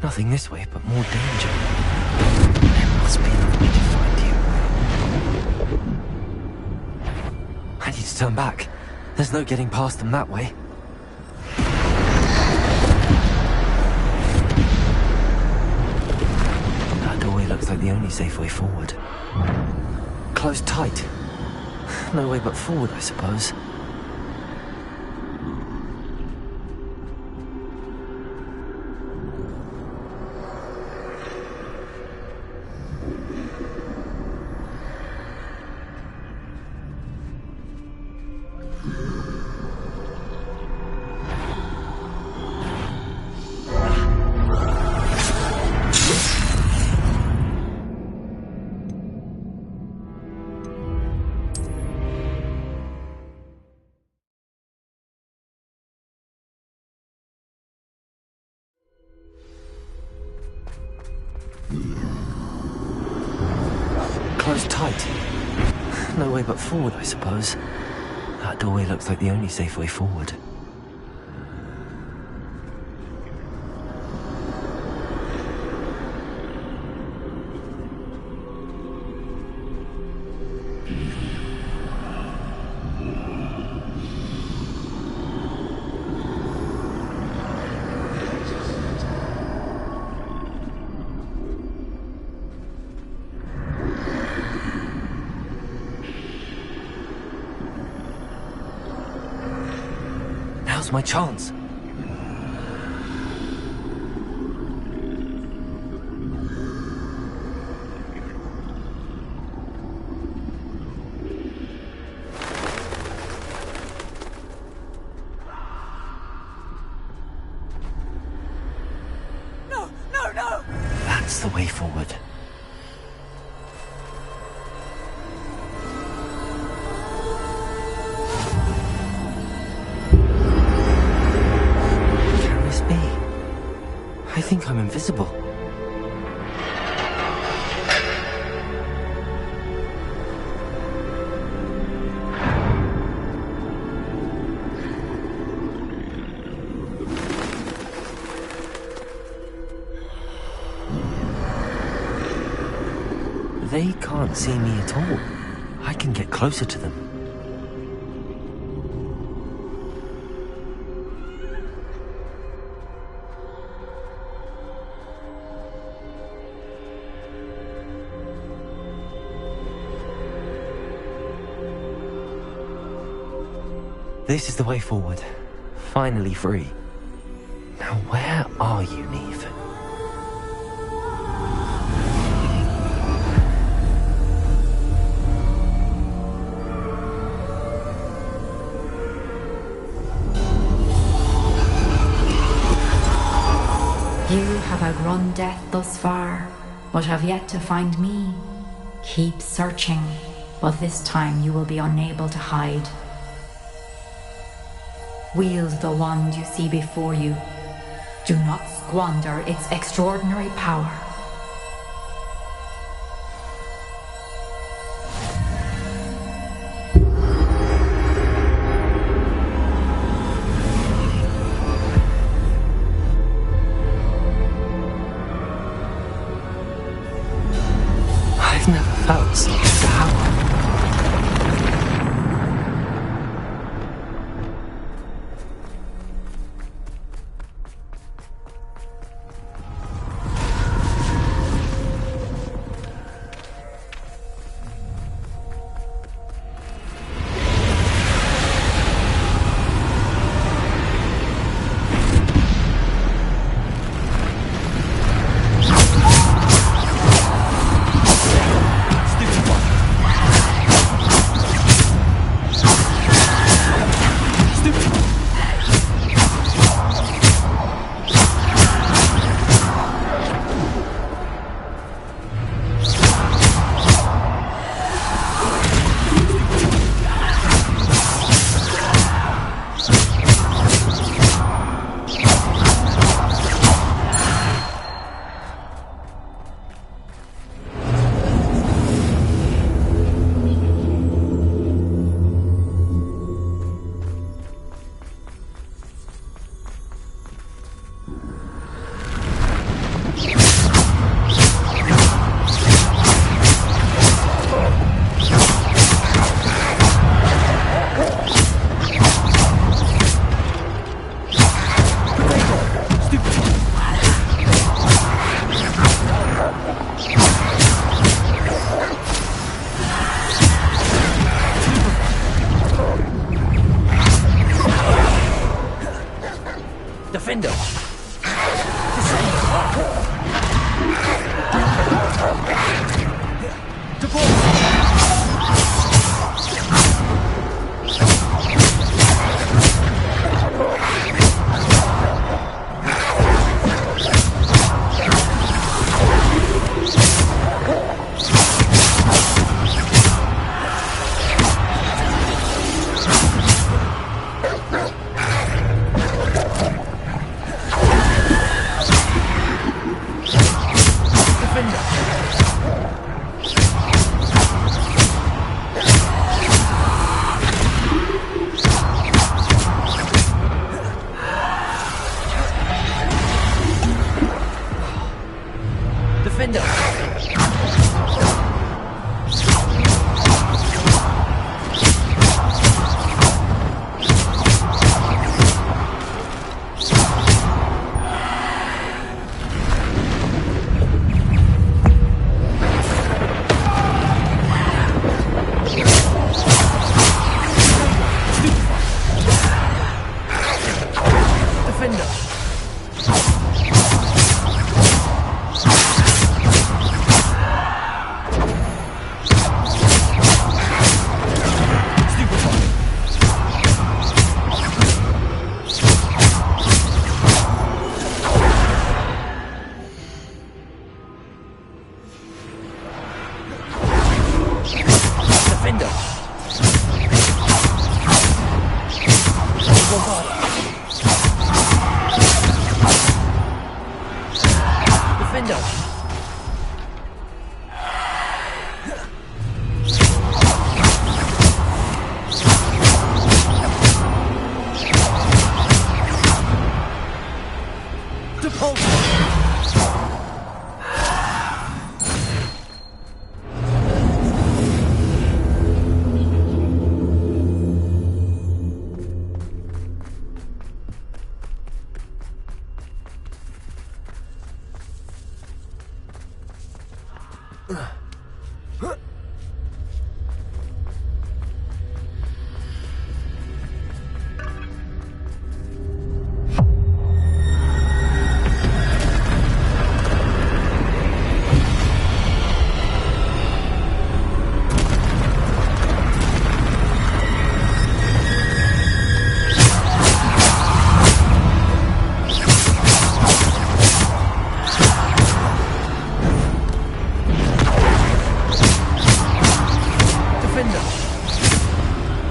Nothing this way, but more danger. There must be another way to find you. I need to turn back. There's no getting past them that way. That doorway looks like the only safe way forward. Closed tight. No way but forward, I suppose. closed tight. No way but forward, I suppose. That doorway looks like the only safe way forward. Now's my chance. No, no, no! That's the way forward. Can this be? I think I'm invisible. They can't see me at all. I can get closer to them. This is the way forward. Finally free. Now where are you, Neve? You have outrun death thus far, but have yet to find me. Keep searching, but this time you will be unable to hide. Wield the wand you see before you. Do not squander its extraordinary power. I've never felt such power. Defender! Defender. Defender.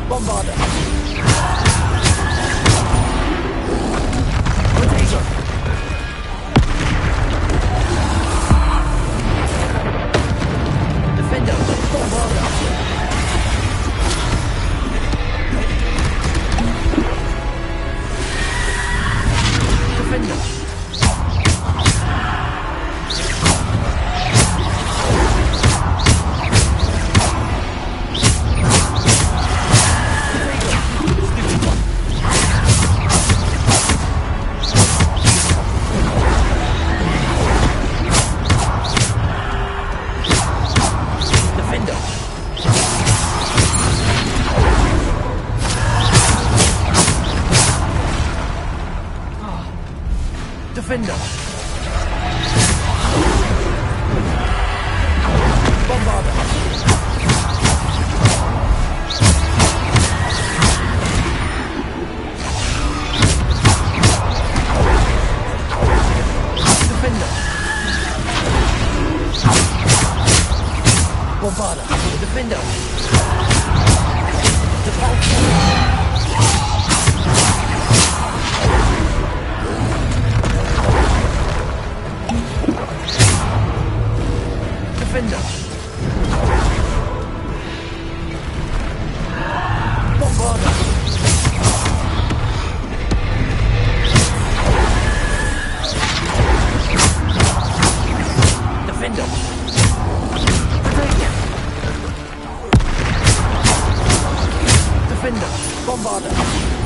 Bombarder. Defender. Bombarder. Defender. Defender. Bombarder. Defender. Defender. Bombarder.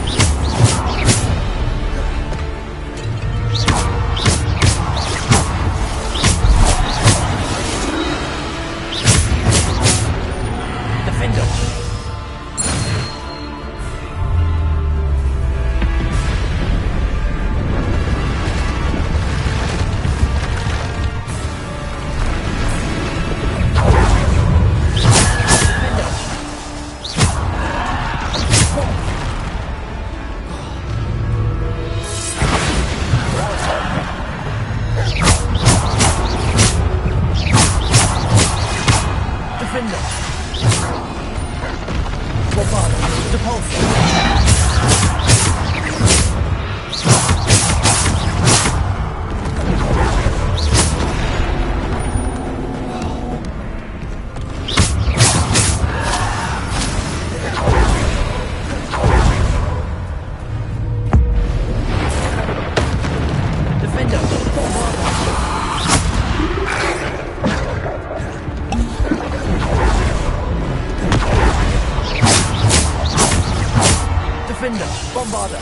Defender, Bombarder.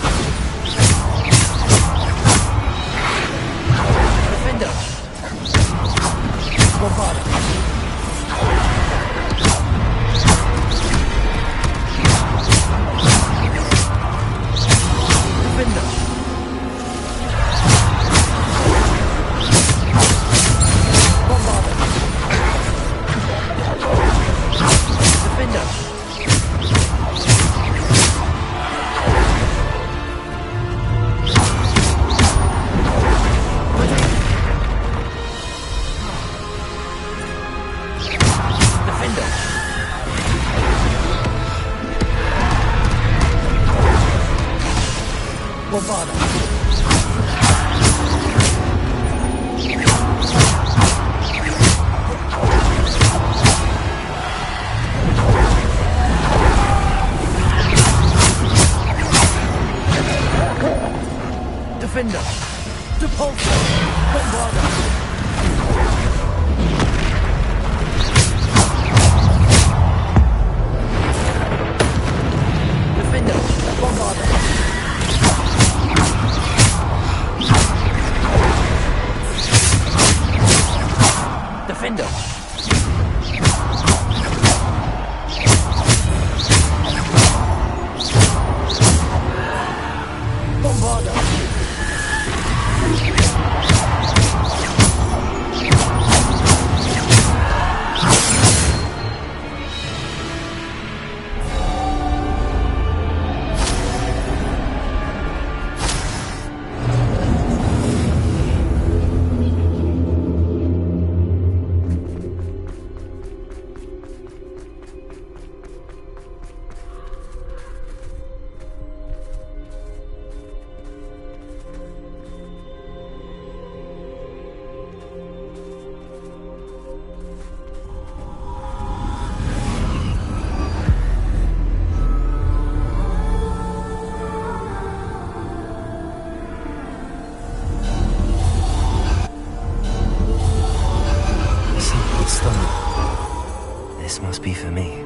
Defender. Bombarder. Defender. Defender! Depulso! Bombarda! Defender! Bombarda! Defender! Bombarda! This must be for me.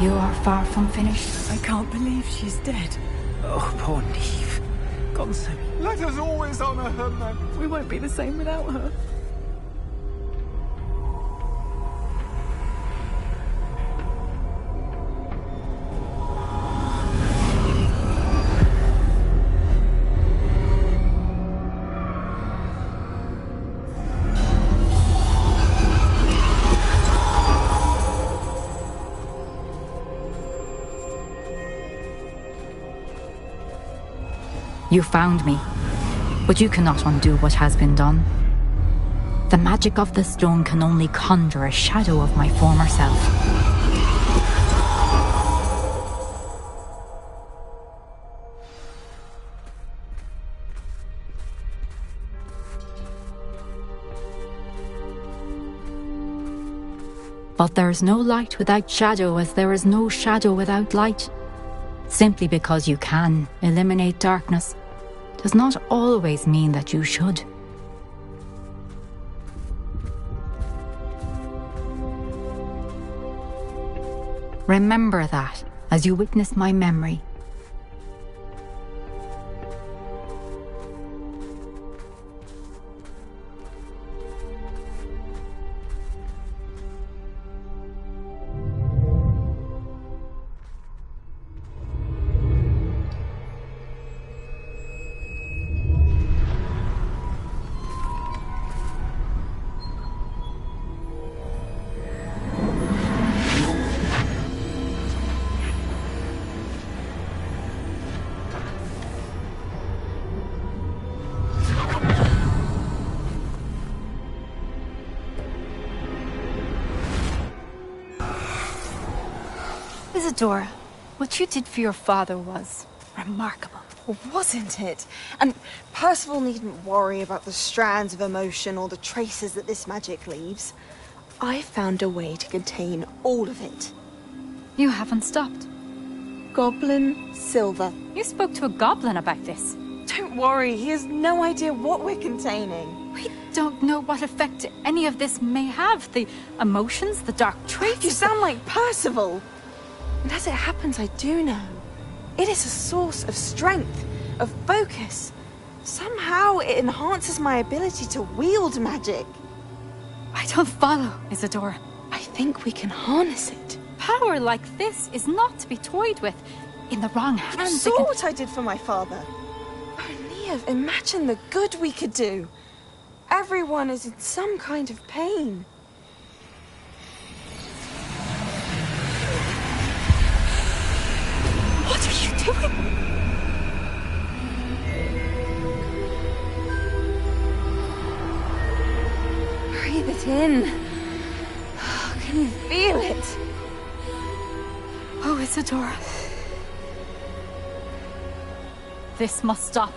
You are far from finished. I can't believe she's dead. Oh, poor Neve. Gone so... Let us always honor her memory. We won't be the same without her. You found me, but you cannot undo what has been done. The magic of the stone can only conjure a shadow of my former self. But there is no light without shadow, as there is no shadow without light. Simply because you can eliminate darkness does not always mean that you should. Remember that as you witness my memory. Isadora, what you did for your father was remarkable. Wasn't it? And Percival needn't worry about the strands of emotion or the traces that this magic leaves. I found a way to contain all of it. You haven't stopped. Goblin Silver. You spoke to a goblin about this. Don't worry, he has no idea what we're containing. We don't know what effect any of this may have. The emotions, the dark traits. You sound like Percival. And as it happens, I do know. It is a source of strength, of focus. Somehow it enhances my ability to wield magic. I don't follow, Isadora. I think we can harness it. Power like this is not to be toyed with. In the wrong hands, You saw what I did for my father. Oh, Neve, imagine the good we could do. Everyone is in some kind of pain. What are you doing? Breathe it sucked in. Can you feel it? Oh, Isadora. This must stop.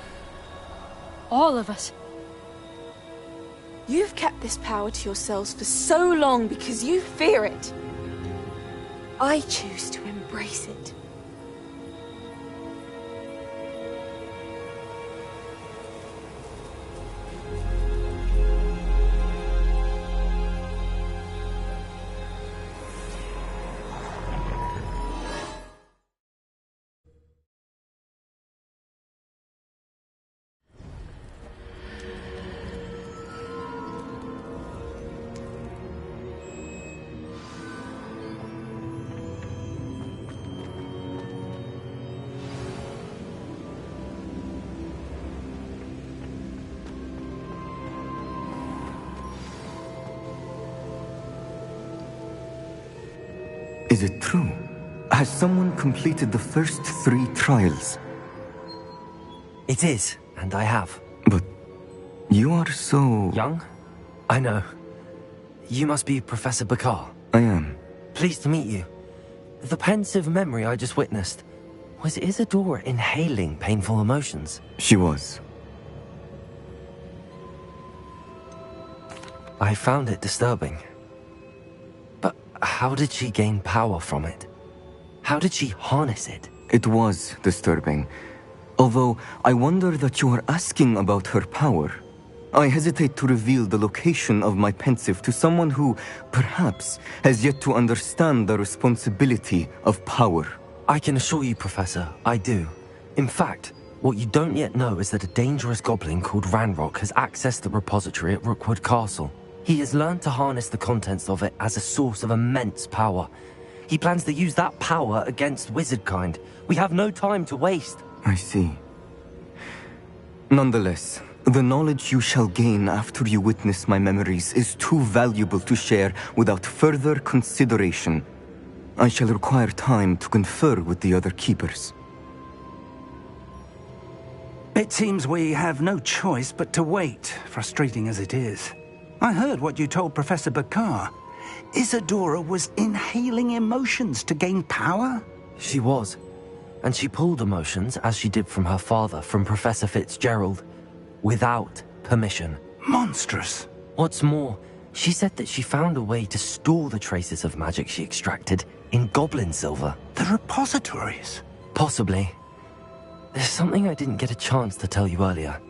All of it. You've kept this power to yourselves for so long because you fear it. I choose to embrace it. Is it true? Has someone completed the first 3 trials? It is, and I have. But you are so... young? I know. You must be Professor Bakar. I am. Pleased to meet you. The pensive memory I just witnessed, was Isadora inhaling painful emotions? She was. I found it disturbing. But how did she gain power from it? How did she harness it? It was disturbing. Although I wonder that you are asking about her power. I hesitate to reveal the location of my pensive to someone who, perhaps, has yet to understand the responsibility of power. I can assure you, Professor, I do. In fact, what you don't yet know is that a dangerous goblin called Ranrock has accessed the repository at Rookwood Castle. He has learned to harness the contents of it as a source of immense power. He plans to use that power against wizardkind. We have no time to waste. I see. Nonetheless, the knowledge you shall gain after you witness my memories is too valuable to share without further consideration. I shall require time to confer with the other keepers. It seems we have no choice but to wait, frustrating as it is. I heard what you told Professor Bakar. Isadora was inhaling emotions to gain power? She was. And she pulled emotions, as she did from her father, from Professor Fitzgerald, without permission. Monstrous. What's more, she said that she found a way to store the traces of magic she extracted in goblin silver. The repositories? Possibly. There's something I didn't get a chance to tell you earlier.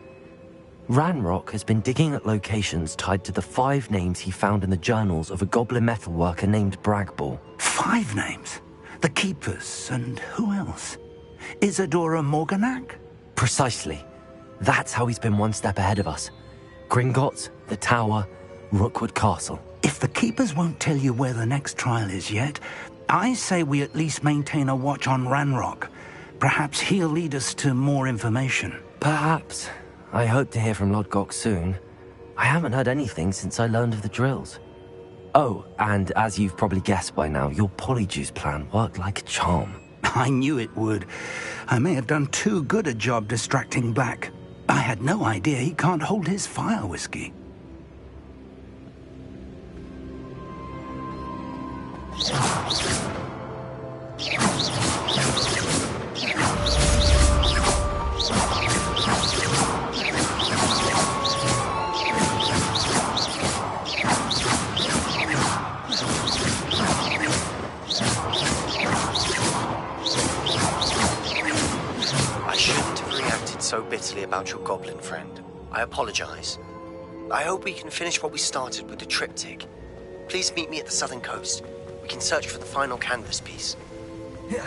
Ranrock has been digging at locations tied to the 5 names he found in the journals of a goblin metalworker named Bragball. 5 names? The Keepers, and who else? Isadora Morganac? Precisely. That's how he's been one step ahead of us. Gringotts, the Tower, Rookwood Castle. If the Keepers won't tell you where the next trial is yet, I say we at least maintain a watch on Ranrock. Perhaps he'll lead us to more information. Perhaps. I hope to hear from Lodgok soon. I haven't heard anything since I learned of the drills. Oh, and as you've probably guessed by now, your Polyjuice plan worked like a charm. I knew it would. I may have done too good a job distracting Black. I had no idea he can't hold his fire whiskey. So bitterly about your goblin friend. I apologize. I hope we can finish what we started with the triptych. Please meet me at the southern coast. We can search for the final canvas piece. Yeah.